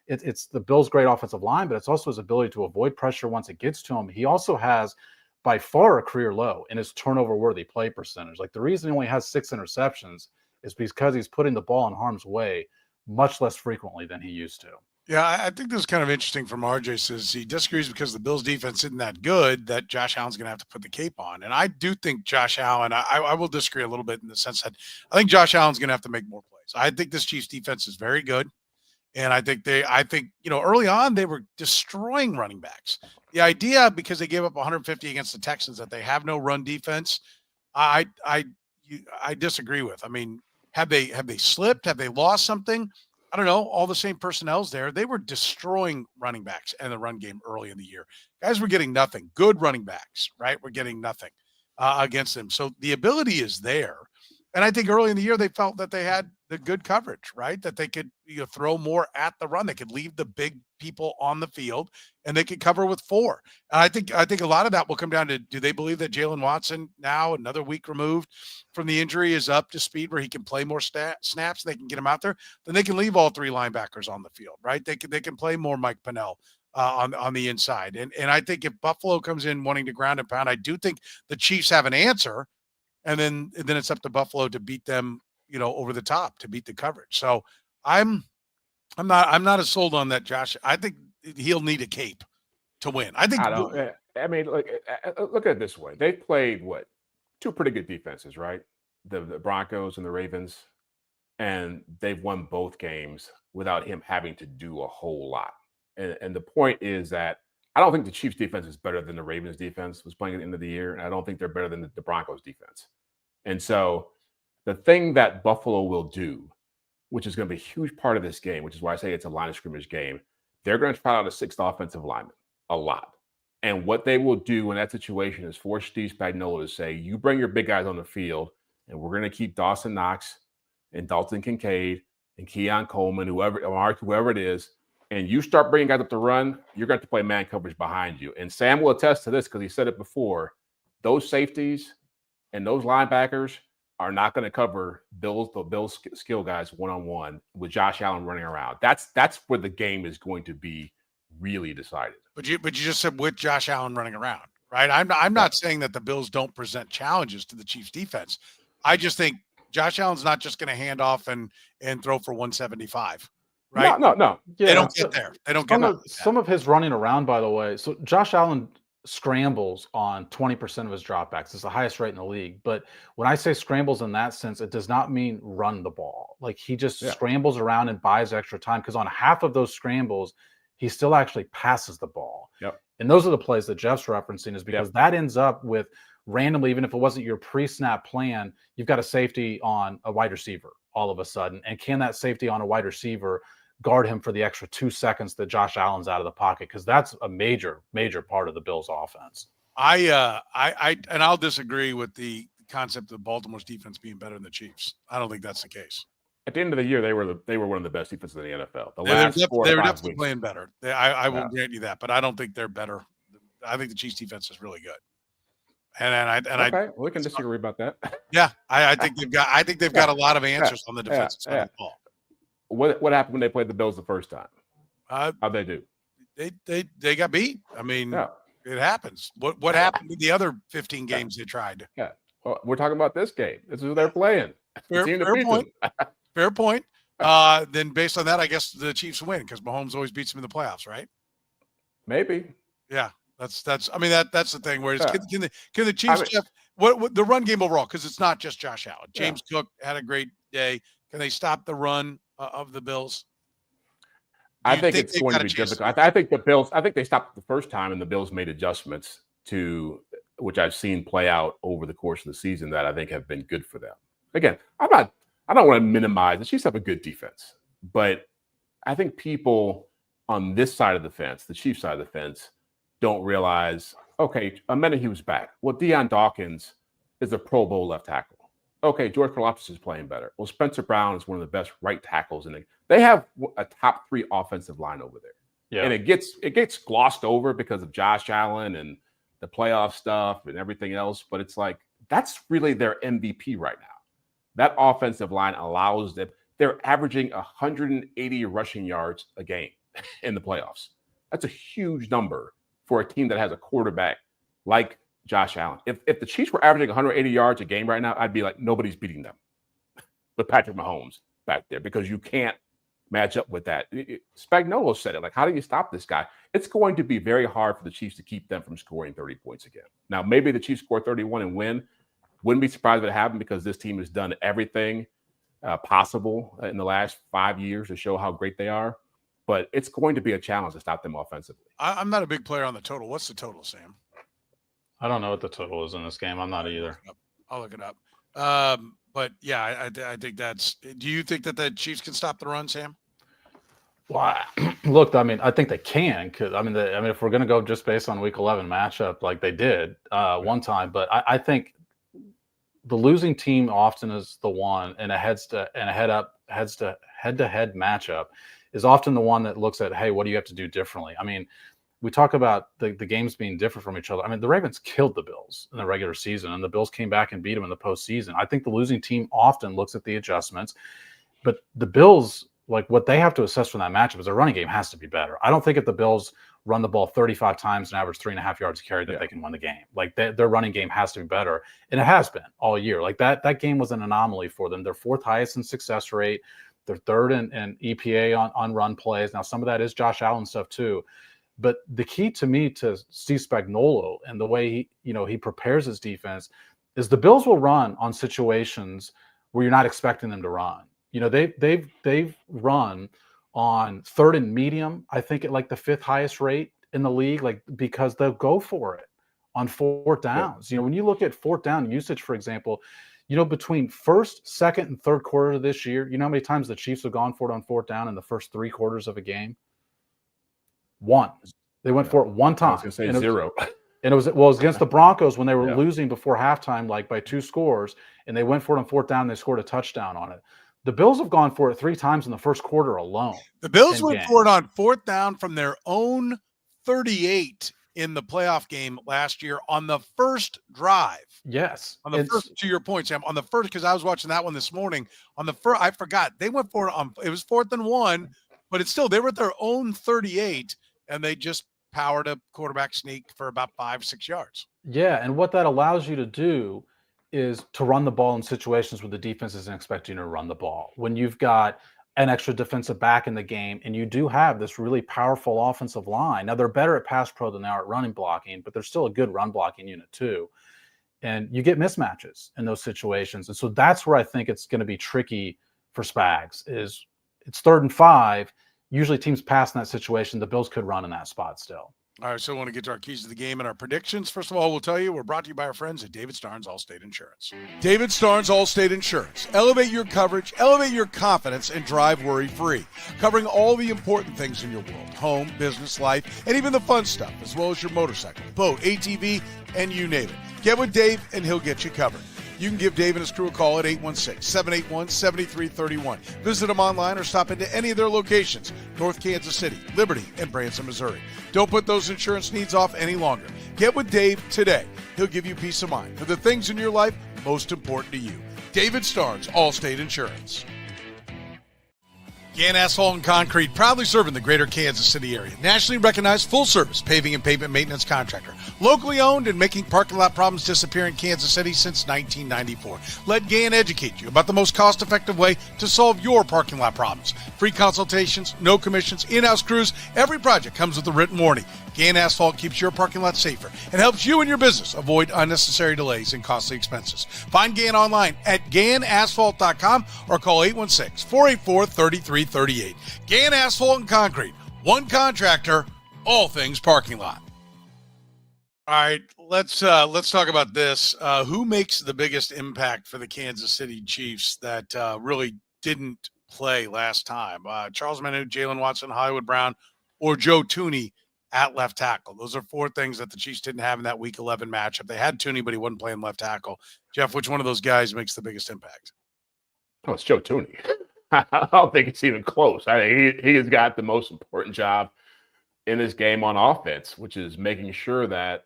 It's the Bills' great offensive line, but it's also his ability to avoid pressure once it gets to him. He also has by far a career low in his turnover-worthy play percentage. Like the reason he only has 6 interceptions is because he's putting the ball in harm's way much less frequently than he used to. Yeah, I think this is kind of interesting from RJ. Says he disagrees because the Bills' defense isn't that good that Josh Allen's going to have to put the cape on. And I do think Josh Allen, I will disagree a little bit in the sense that I think Josh Allen's going to have to make more plays. I think this Chiefs defense is very good. And I think early on they were destroying running backs. The idea, because they gave up 150 against the Texans, that they have no run defense, I disagree with. I mean, have they slipped? Have they lost something? I don't know. All the same personnel's there. They were destroying running backs and the run game early in the year. Guys were getting nothing. Good running backs, right? We're getting nothing against them. So the ability is there. And I think early in the year, they felt that they had the good coverage, right? That they could throw more at the run. They could leave the big people on the field and they could cover with 4. And I think a lot of that will come down to, do they believe that Jalen Watson, now another week removed from the injury, is up to speed where he can play more snaps, they can get him out there? Then they can leave all 3 linebackers on the field, right? They can play more Mike Pennell on the inside. And I think if Buffalo comes in wanting to ground and pound, I do think the Chiefs have an answer. And then it's up to Buffalo to beat them, over the top, to beat the coverage. So I'm not as sold on that, Josh. I think he'll need a cape to win. I mean, look at it this way. They played 2 pretty good defenses, right? The Broncos and the Ravens, and they've won both games without him having to do a whole lot. And the point is that I don't think the Chiefs defense is better than the Ravens defense was playing at the end of the year. And I don't think they're better than the Broncos defense. And so the thing that Buffalo will do, which is going to be a huge part of this game, which is why I say it's a line of scrimmage game, they're going to try out a 6th offensive lineman a lot. And what they will do in that situation is force Steve Spagnuolo to say, you bring your big guys on the field, and we're going to keep Dawson Knox and Dalton Kincaid and Keon Coleman, whoever it is, and you start bringing guys up to run, you're going to have to play man coverage behind you. And Sam will attest to this because he said it before. Those safeties and those linebackers are not going to cover the Bills skill guys one-on-one with Josh Allen running around. That's where the game is going to be really decided. But you just said with Josh Allen running around, right? I'm not saying that the Bills don't present challenges to the Chiefs defense. I just think Josh Allen's not just going to hand off and throw for 175. Right? No. Yeah, they don't get there. They don't get there. Some of his running around, by the way. So Josh Allen scrambles on 20% of his dropbacks. It's the highest rate in the league. But when I say scrambles in that sense, it does not mean run the ball. Like he just scrambles around and buys extra time, because on half of those scrambles, he still actually passes the ball. Yep. And those are the plays that Jeff's referencing, is because that ends up with randomly, even if it wasn't your pre-snap plan, you've got a safety on a wide receiver all of a sudden. And can that safety on a wide receiver guard him for the extra 2 seconds that Josh Allen's out of the pocket? Because that's a major part of the Bills' offense. I'll disagree with the concept of Baltimore's defense being better than the Chiefs. I don't think that's the case. At the end of the year, they were one of the best defenses in the NFL. They were definitely playing better. I will grant you that, but I don't think they're better. I think the Chiefs defense is really good. We can disagree about that. Yeah, I think they've got a lot of answers on the defensive side of the ball. What happened when they played the Bills the first time? How'd they do? They got beat. I mean, it happens. What happened with the other 15 games they tried? Yeah. Well, we're talking about this game. This is who they're playing. Fair point. Fair point. Then based on that, I guess the Chiefs win because Mahomes always beats them in the playoffs, right? Maybe. Yeah. That's the thing. Whereas can the Chiefs, Jeff, what the run game overall? Because it's not just Josh Allen. James Cook had a great day. Can they stop the run of the Bills? I think it's going to be difficult. I think the Bills. I think they stopped the first time, and the Bills made adjustments to which I've seen play out over the course of the season that I think have been good for them. Again, I don't want to minimize. The Chiefs have a good defense, but I think people on this side of the fence, the Chiefs side of the fence, don't realize. Okay, a minute he was back. Well, Deion Dawkins is a Pro Bowl left tackle. Okay, George Karlaftis is playing better. Well, Spencer Brown is one of the best right tackles in the. They have a top 3 offensive line over there, and it gets glossed over because of Josh Allen and the playoff stuff and everything else. But it's like that's really their MVP right now. That offensive line allows them. They're averaging 180 rushing yards a game in the playoffs. That's a huge number for a team that has a quarterback like Josh Allen. If the Chiefs were averaging 180 yards a game right now, I'd be like, nobody's beating them with Patrick Mahomes back there because you can't match up with that. Spagnuolo said it. Like, how do you stop this guy? It's going to be very hard for the Chiefs to keep them from scoring 30 points again. Now, maybe the Chiefs score 31 and win. Wouldn't be surprised if it happened because this team has done everything possible in the last 5 years to show how great they are. But it's going to be a challenge to stop them offensively. I'm not a big player on the total. What's the total, Sam? I don't know what the total is in this game. I'm not either. I'll look it up. But yeah, I think that's. Do you think that the Chiefs can stop the run, Sam? Well, look, I mean, I think they can. Cause I mean, if we're going to go just based on Week 11 matchup, like they did one time, but I think the losing team often is the one, and a head-to-head matchup is often the one that looks at, hey, what do you have to do differently? I mean, we talk about the games being different from each other. I mean, the Ravens killed the Bills in the regular season, and the Bills came back and beat them in the postseason. I think the losing team often looks at the adjustments, but the Bills, like what they have to assess from that matchup is their running game has to be better. I don't think if the Bills run the ball 35 times and average 3.5 yards a carry that they can win the game. Like their running game has to be better, and it has been all year. Like that game was an anomaly for them. They're 4th highest in success rate. They're 3rd in EPA on run plays. Now, some of that is Josh Allen stuff too. But the key to me to Steve Spagnuolo and the way he prepares his defense is the Bills will run on situations where you're not expecting them to run. They've run on 3rd and medium, I think at like the 5th highest rate in the league, like because they'll go for it on 4th downs. When you look at 4th down usage, for example, between 1st, 2nd, and 3rd quarter of this year, how many times the Chiefs have gone for it on 4th down in the first 3 quarters of a game? 1. They went for it one time. I was going to say 0. And it was against the Broncos when they were losing before halftime, like by 2 scores, and they went for it on 4th down. And they scored a touchdown on it. The Bills have gone for it 3 times in the first quarter alone. The Bills went for it on 4th down from their own 38 in the playoff game last year on the first drive. Yes. On the first, to your point, Sam, on the first, because I was watching that one this morning. On the first, I forgot. They went for it it was 4th and 1, but it's still, they were at their own 38, and they just powered a quarterback sneak for about 5-6 yards. Yeah, and what that allows you to do is to run the ball in situations where the defense isn't expecting you to run the ball. When you've got an extra defensive back in the game, and you do have this really powerful offensive line. Now, they're better at pass pro than they are at running blocking, but they're still a good run blocking unit too. And you get mismatches in those situations. And so that's where I think it's going to be tricky for Spags is it's 3rd and 5. Usually teams pass in that situation. The Bills could run in that spot still. All right, so I want to get to our keys to the game and our predictions. First of all, we'll tell you we're brought to you by our friends at David Starnes Allstate Insurance. David Starnes Allstate Insurance. Elevate your coverage, elevate your confidence, and drive worry-free. Covering all the important things in your world, home, business, life, and even the fun stuff, as well as your motorcycle, boat, ATV, and you name it. Get with Dave, and he'll get you covered. You can give Dave and his crew a call at 816-781-7331. Visit them online or stop into any of their locations, North Kansas City, Liberty, and Branson, Missouri. Don't put those insurance needs off any longer. Get with Dave today. He'll give you peace of mind for the things in your life most important to you. David Starnes, Allstate Insurance. Gann Asphalt and Concrete, proudly serving the greater Kansas City area. Nationally recognized full-service paving and pavement maintenance contractor. Locally owned and making parking lot problems disappear in Kansas City since 1994. Let Gann educate you about the most cost-effective way to solve your parking lot problems. Free consultations, no commissions, in-house crews. Every project comes with a written warning. Gann Asphalt keeps your parking lot safer and helps you and your business avoid unnecessary delays and costly expenses. Find Gann online at GannAsphalt.com or call 816-484-3338. Gann Asphalt and Concrete. One contractor, all things parking lot. All right, let's talk about this. Who makes the biggest impact for the Kansas City Chiefs that really didn't play last time? Charles Manu, Jalen Watson, Hollywood Brown, or Joe Thuney at left tackle. Those are 4 things that the Chiefs didn't have in that Week 11 matchup. They had Thuney, but he wasn't playing left tackle. Jeff, which one of those guys makes the biggest impact? Oh, it's Joe Thuney. I don't think it's even close. He has got the most important job in this game on offense, which is making sure that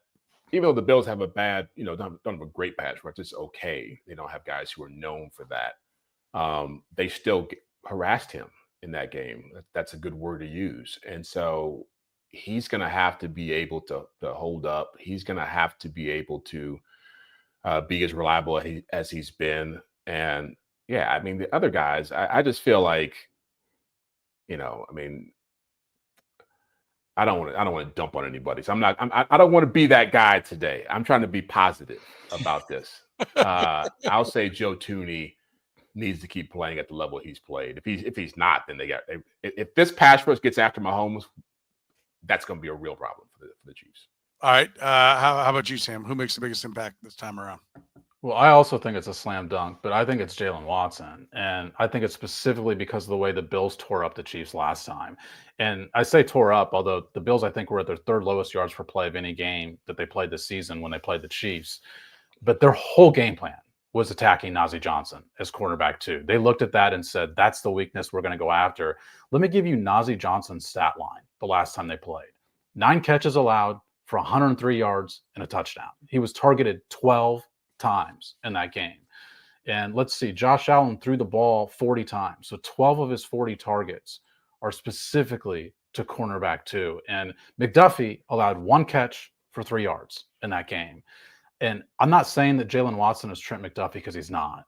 even though the Bills have a bad, don't have a great pass rush, it's okay. They don't have guys who are known for that. They still harassed him in that game. That's a good word to use. And so he's going to have to be able to hold up. He's going to have to be able to be as reliable as he's been. And yeah, I mean, the other guys, I just feel like, I don't want to dump on anybody. So I don't want to be that guy today. I'm trying to be positive about this. I'll say Joe Thuney needs to keep playing at the level he's played. If he's not, then if this pass rush gets after Mahomes, that's going to be a real problem for the Chiefs. All right. How about you, Sam? Who makes the biggest impact this time around? Well, I also think it's a slam dunk, but I think it's Jalen Watson. And I think it's specifically because of the way the Bills tore up the Chiefs last time. And I say tore up, although the Bills, I think, were at their 3rd lowest yards per play of any game that they played this season when they played the Chiefs. But their whole game plan was attacking Najee Johnson as cornerback 2. They looked at that and said, that's the weakness we're going to go after. Let me give you Najee Johnson's stat line the last time they played. 9 catches allowed for 103 yards and a touchdown. He was targeted 12 times in that game. And let's see, Josh Allen threw the ball 40 times. So 12 of his 40 targets are specifically to cornerback 2. And McDuffie allowed 1 catch for 3 yards in that game. And I'm not saying that Jalen Watson is Trent McDuffie because he's not,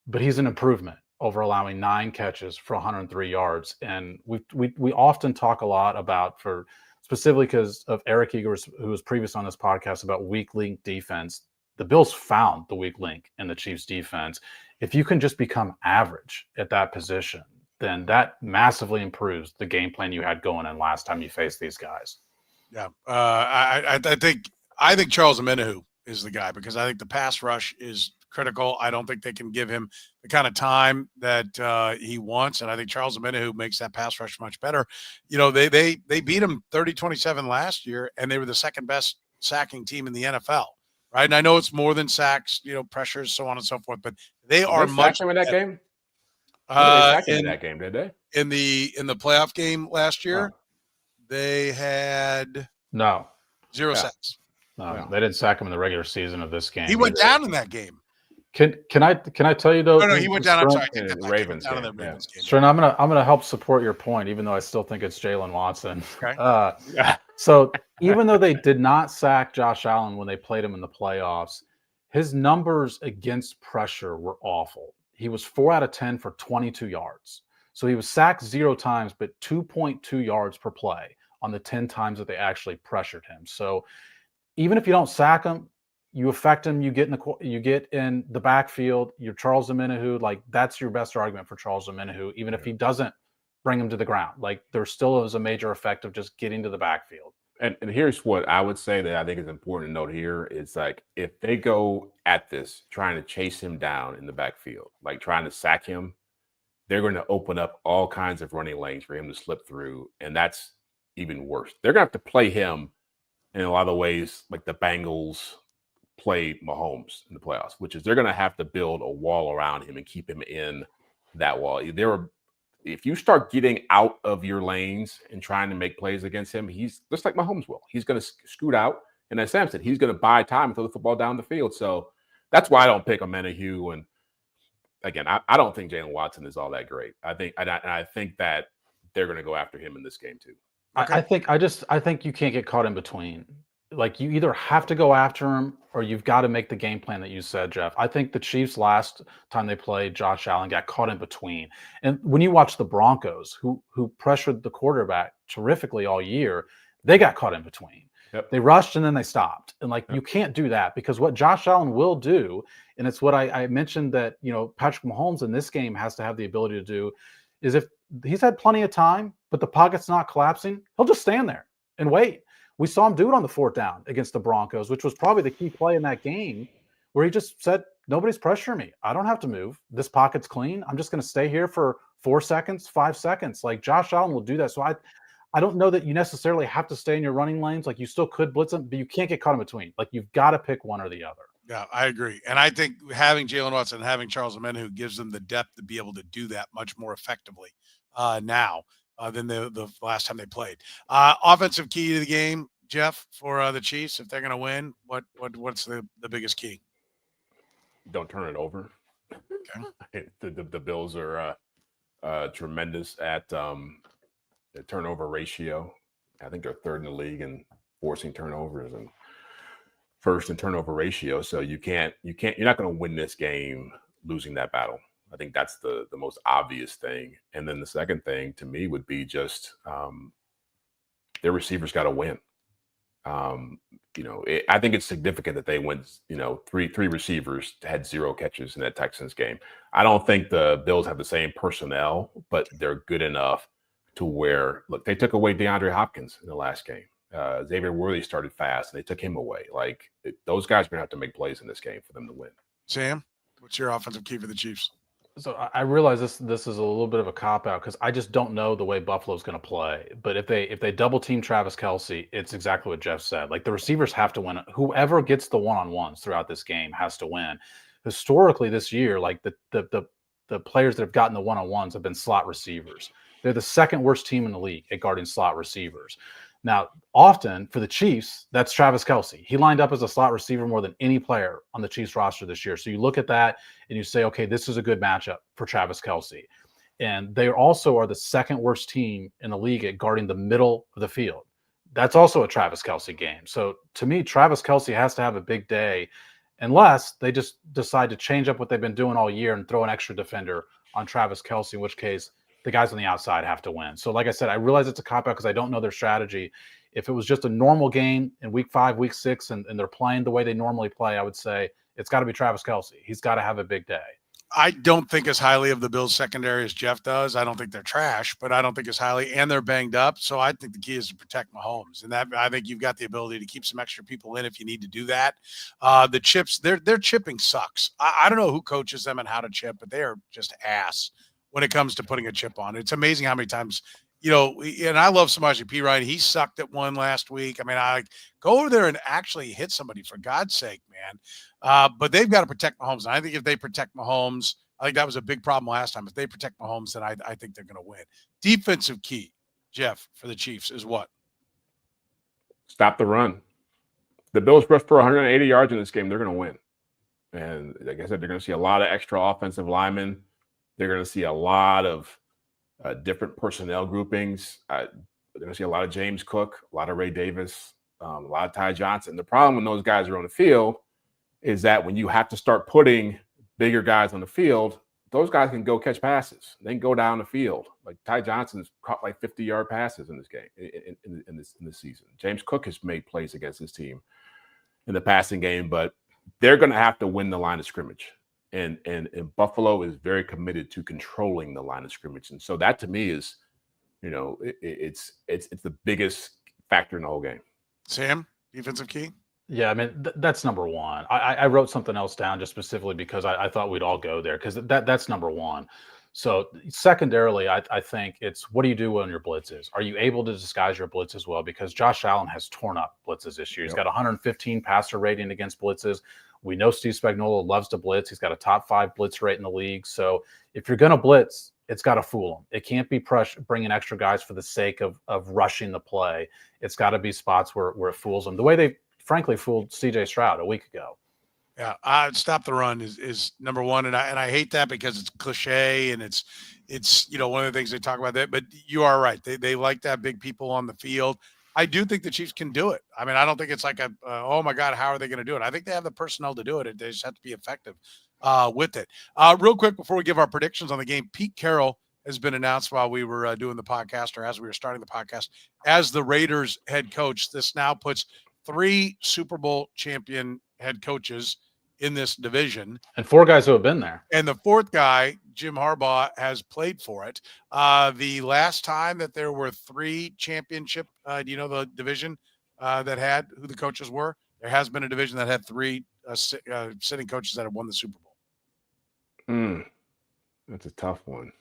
but he's an improvement over allowing 9 catches for 103 yards. And we often talk a lot about, for specifically because of Eric Eagers, who was previous on this podcast, about weak link defense. The Bills found the weak link in the Chiefs defense. If you can just become average at that position, then that massively improves the game plan you had going in last time you faced these guys. Yeah. I think Charles Omenihu is the guy, because I think the pass rush is critical. I don't think they can give him the kind of time that he wants. And I think Charles Omenihu makes that pass rush much better. They beat him 30-27 last year, and they were the 2nd best sacking team in the NFL. Right. And I know it's more than sacks, pressures, so on and so forth, but they are much in that game. In that game, did they? In the playoff game last year, they had 0 sacks. No, they didn't sack him in the regular season of this game. He went down in that game. Can I tell you though? No, he went down. I'm sorry, in the Ravens game. Stern, I'm gonna help support your point, even though I still think it's Jalen Watson. Okay. So even though they did not sack Josh Allen when they played him in the playoffs, his numbers against pressure were awful. He was 4 out of 10 for 22 yards. So he was sacked 0 times, but 2.2 yards per play on the 10 times that they actually pressured him. So even if you don't sack him, you affect him, you get in the backfield, you're Charles Omenihu, like that's your best argument for Charles Omenihu, even if he doesn't bring him to the ground. Like there still is a major effect of just getting to the backfield. And here's what I would say that I think is important to note here is, like, if they go at this trying to chase him down in the backfield, like trying to sack him, they're going to open up all kinds of running lanes for him to slip through. And that's even worse. They're going to have to play him in a lot of ways like the Bengals played Mahomes in the playoffs, which is they're going to have to build a wall around him and keep him in that wall. If you start getting out of your lanes and trying to make plays against him, he's just like Mahomes will. He's going to scoot out. And as Sam said, he's going to buy time and throw the football down the field. So that's why I don't pick Omenihu. And again, I don't think Jalen Watson is all that great. I think that they're going to go after him in this game too. Okay. I think you can't get caught in between. Like you either have to go after him or you've got to make the game plan that you said, Jeff. I think the Chiefs last time they played, Josh Allen got caught in between. And when you watch the Broncos, who pressured the quarterback terrifically all year, they got caught in between. Yep. They rushed and then they stopped. And you can't do that, because what Josh Allen will do, and it's what I mentioned that, Patrick Mahomes in this game has to have the ability to do, is if he's had plenty of time, but the pocket's not collapsing, he'll just stand there and wait. We saw him do it on the 4th down against the Broncos, which was probably the key play in that game, where he just said, nobody's pressuring me. I don't have to move. This pocket's clean. I'm just going to stay here for 4 seconds, 5 seconds. Like Josh Allen will do that. So I don't know that you necessarily have to stay in your running lanes. Like, you still could blitz them, but you can't get caught in between. Like, you've got to pick one or the other. Yeah, I agree. And I think having Jalen Watson and having Charles Omenihu gives them the depth to be able to do that much more effectively now than the last time they played. Offensive key to the game, Jeff, for the Chiefs, if they're going to win, what's the biggest key? Don't turn it over. Okay. The Bills are tremendous at the turnover ratio. I think they're third in the league in forcing turnovers and first in turnover ratio. So you're not going to win this game losing that battle. I think that's the most obvious thing. And then the second thing to me would be just their receivers got to win. I think it's significant that they went, three receivers had 0 catches in that Texans game. I don't think the Bills have the same personnel, but they're good enough to where, look, they took away DeAndre Hopkins in the last game. Xavier Worthy started fast, and they took him away. Those guys are going to have to make plays in this game for them to win. Sam, what's your offensive key for the Chiefs? So I realize this is a little bit of a cop-out because I just don't know the way Buffalo's going to play. But if they double team Travis Kelce, it's exactly what Jeff said. Like, the receivers have to win. Whoever gets the one-on-ones throughout this game has to win. Historically this year, like the players that have gotten the one-on-ones have been slot receivers. They're the second worst team in the league at guarding slot receivers. Now, often for the Chiefs, that's Travis Kelce. He lined up as a slot receiver more than any player on the Chiefs roster this year. So you look at that and you say, okay, this is a good matchup for Travis Kelce. And they also are the second worst team in the league at guarding the middle of the field. That's also a Travis Kelce game. So to me, Travis Kelce has to have a big day unless they just decide to change up what they've been doing all year and throw an extra defender on Travis Kelce, in which case the guys on the outside have to win. So like I said, I realize it's a cop-out because I don't know their strategy. If it was just a normal game in week 5, week 6, and they're playing the way they normally play, I would say it's got to be Travis Kelce. He's got to have a big day. I don't think as highly of the Bills secondary as Jeff does. I don't think they're trash, but I don't think as highly, and they're banged up. So I think the key is to protect Mahomes, and that I think you've got the ability to keep some extra people in if you need to do that. The chips, their chipping sucks. I don't know who coaches them and how to chip, but they are just ass when it comes to putting a chip on. It's amazing how many times, and I love Samaje Perine. He sucked at one last week. I mean, I go over there and actually hit somebody, for God's sake, man. But they've got to protect Mahomes. And I think if they protect Mahomes, I think that was a big problem last time. If they protect Mahomes, then I think they're going to win. Defensive key, Jeff, for the Chiefs is what? Stop the run. The Bills rushed for 180 yards in this game. They're going to win. And like I said, they're going to see a lot of extra offensive linemen. They're going to see a lot of different personnel groupings. They're going to see a lot of James Cook, a lot of Ray Davis, a lot of Ty Johnson. The problem when those guys are on the field is that when you have to start putting bigger guys on the field, those guys can go catch passes. They can go down the field. Like Ty Johnson's caught like 50-yard passes in this game, in this season. James Cook has made plays against his team in the passing game, but they're going to have to win the line of scrimmage. And Buffalo is very committed to controlling the line of scrimmage. And so that to me is, it's the biggest factor in the whole game. Sam, defensive key? Yeah, I mean, that's number one. I wrote something else down just specifically because I thought we'd all go there because that's number one. So secondarily, I think it's what do you do on your blitzes? Are you able to disguise your blitzes well? Because Josh Allen has torn up blitzes this year. He's got 115 passer rating against blitzes. We know Steve Spagnuolo loves to blitz. He's got a top 5 blitz rate in the league. So if you're going to blitz, it's got to fool them. It can't be bringing extra guys for the sake of rushing the play. It's got to be spots where it fools them. The way they frankly fooled C.J. Stroud a week ago. Yeah, stop the run is number one, and I hate that because it's cliche and it's one of the things they talk about that. But you are right; they like to have big people on the field. I do think the Chiefs can do it. I mean, I don't think it's like oh my God, how are they going to do it? I think they have the personnel to do it. They just have to be effective with it. Real quick before we give our predictions on the game, Pete Carroll has been announced while we were doing the podcast, or as we were starting the podcast, as the Raiders head coach. This now puts 3 Super Bowl champion head coaches in this division. And 4 guys who have been there. And the 4th guy, Jim Harbaugh, has played for it. The last time that there were 3 championship, do you know the division that had who the coaches were? There has been a division that had 3 sitting coaches that have won the Super Bowl. That's a tough one.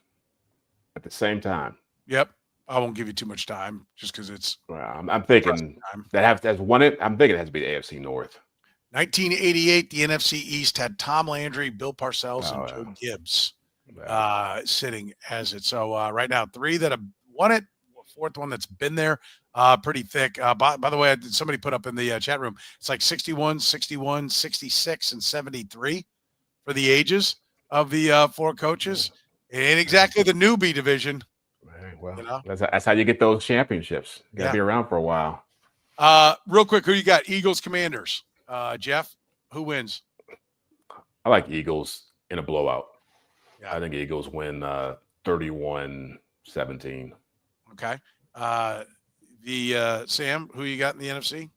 At the same time. Yep. I won't give you too much time just because it's Well, I'm thinking that's won it. I'm thinking it has to be the AFC North. 1988. The NFC East had Tom Landry, Bill Parcells, and Joe Gibbs sitting as it. So right now, 3 that have won it, 4th one that's been there, pretty thick. By the way, somebody put up in the chat room, it's like 61, 61, 66, and 73 for the ages of the 4 coaches. It ain't exactly the newbie division. Right, well, that's how you get those championships. You gotta be around for a while. Real quick, who you got? Eagles, Commanders. Jeff, who wins? I like Eagles in a blowout. Yeah. I think Eagles win 31-17. Okay. Sam, who you got in the NFC?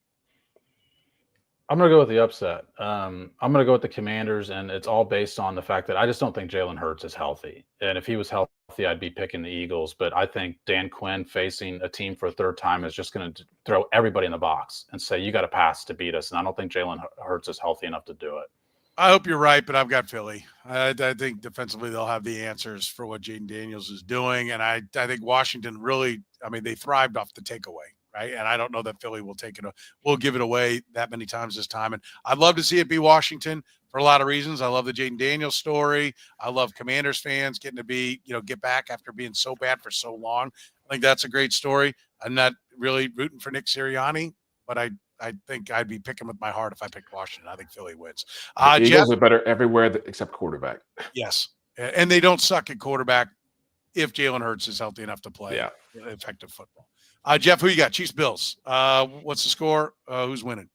I'm going to go with the upset. I'm going to go with the Commanders, and it's all based on the fact that I just don't think Jalen Hurts is healthy. And if he was healthy, I'd be picking the Eagles. But I think Dan Quinn facing a team for a 3rd time is just going to throw everybody in the box and say, you got to pass to beat us. And I don't think Jalen Hurts is healthy enough to do it. I hope you're right, but I've got Philly. I think defensively they'll have the answers for what Jaden Daniels is doing. And I think Washington really, they thrived off the takeaway. Right. And I don't know that Philly will give it away that many times this time. And I'd love to see it be Washington for a lot of reasons. I love the Jaden Daniels story. I love Commanders fans getting to be, get back after being so bad for so long. I think that's a great story. I'm not really rooting for Nick Sirianni, but I think I'd be picking with my heart if I picked Washington. I think Philly wins. The Eagles are better everywhere except quarterback. Yes. And they don't suck at quarterback if Jalen Hurts is healthy enough to play effective football. Jeff, who you got? Chiefs, Bills. What's the score? Who's winning?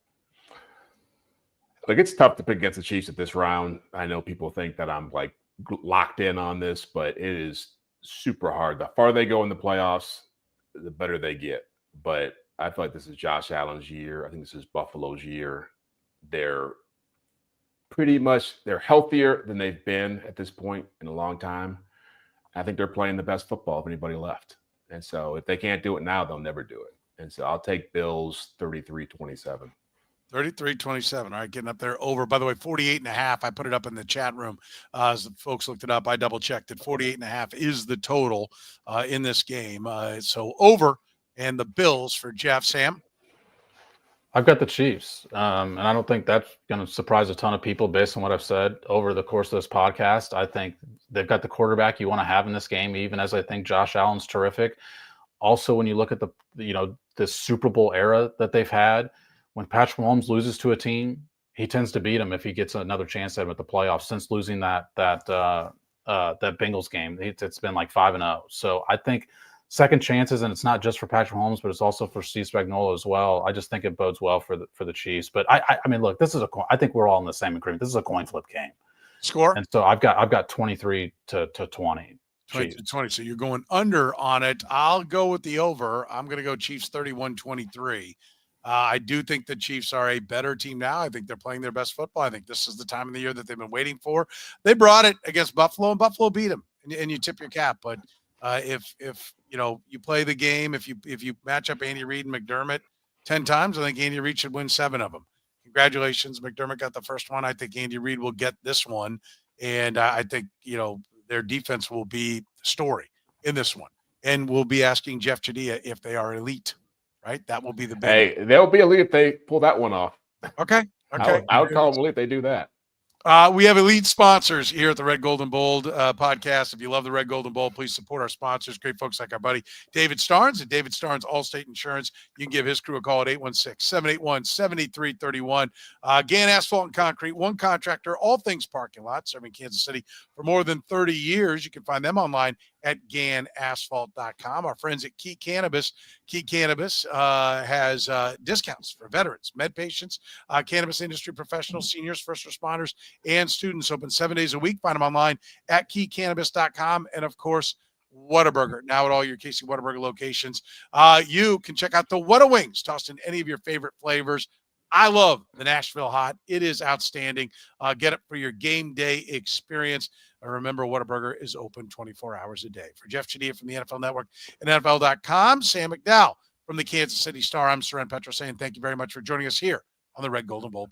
Like, it's tough to pick against the Chiefs at this round. I know people think that I'm like locked in on this, but it is super hard. The farther they go in the playoffs, the better they get. But I feel like this is Josh Allen's year. I think this is Buffalo's year. They're healthier than they've been at this point in a long time. I think they're playing the best football of anybody left. And so if they can't do it now, they'll never do it. And so I'll take Bills 33-27. 33-27. All right, getting up there over. By the way, 48.5. I put it up in the chat room. As the folks looked it up, I double-checked it. 48.5 is the total in this game. So over, and the Bills for Jeff. Sam? I've got the Chiefs, and I don't think that's going to surprise a ton of people based on what I've said over the course of this podcast. I think they've got the quarterback you want to have in this game, even as I think Josh Allen's terrific. Also, when you look at this Super Bowl era that they've had, when Patrick Mahomes loses to a team, he tends to beat them if he gets another chance at him at the playoffs. Since losing that Bengals game, it's been like 5-0. So I think second chances, and it's not just for Patrick Mahomes, but it's also for Steve Spagnuolo as well. I just think it bodes well for the Chiefs. But I mean, look, this is I think we're all in the same agreement. This is a coin flip game. Score? And so I've got 23-20. 20. So you're going under on it. I'll go with the over. I'm going to go Chiefs 31-23. I do think the Chiefs are a better team now. I think they're playing their best football. I think this is the time of the year that they've been waiting for. They brought it against Buffalo, and Buffalo beat them, and you tip your cap. But if you play the game, if you match up Andy Reid and McDermott 10 times, I think Andy Reid should win 7 of them. Congratulations, McDermott got the first one. I think Andy Reid will get this one, and I think their defense will be the story in this one, and we'll be asking Jeff Chadiha if they are elite. Right, that will be the big. Hey, they'll be elite if they pull that one off. Okay. I would call them elite if they do that. We have elite sponsors here at the Red Gold and Bold podcast. If you love the Red Gold and Bold, please support our sponsors. Great folks like our buddy David Starnes at David Starnes Allstate Insurance. You can give his crew a call at 816-781-7331. Gann Asphalt and Concrete, one contractor, all things parking lots, serving Kansas City for more than 30 years. You can find them online at GannAsphalt.com. Our friends at Key Cannabis. Key Cannabis has discounts for veterans, med patients, cannabis industry professionals, seniors, first responders, and students. Open 7 days a week. Find them online at KeyCannabis.com. And, of course, Whataburger, now at all your Casey Whataburger locations. You can check out the Whata Wings, tossed in any of your favorite flavors. I love the Nashville Hot. It is outstanding. Get it for your game day experience. Remember, Whataburger is open 24 hours a day. For Jeff Chadiha from the NFL Network and NFL.com, Sam McDowell from the Kansas City Star, I'm Soren Petro saying thank you very much for joining us here on the Red Gold and Bold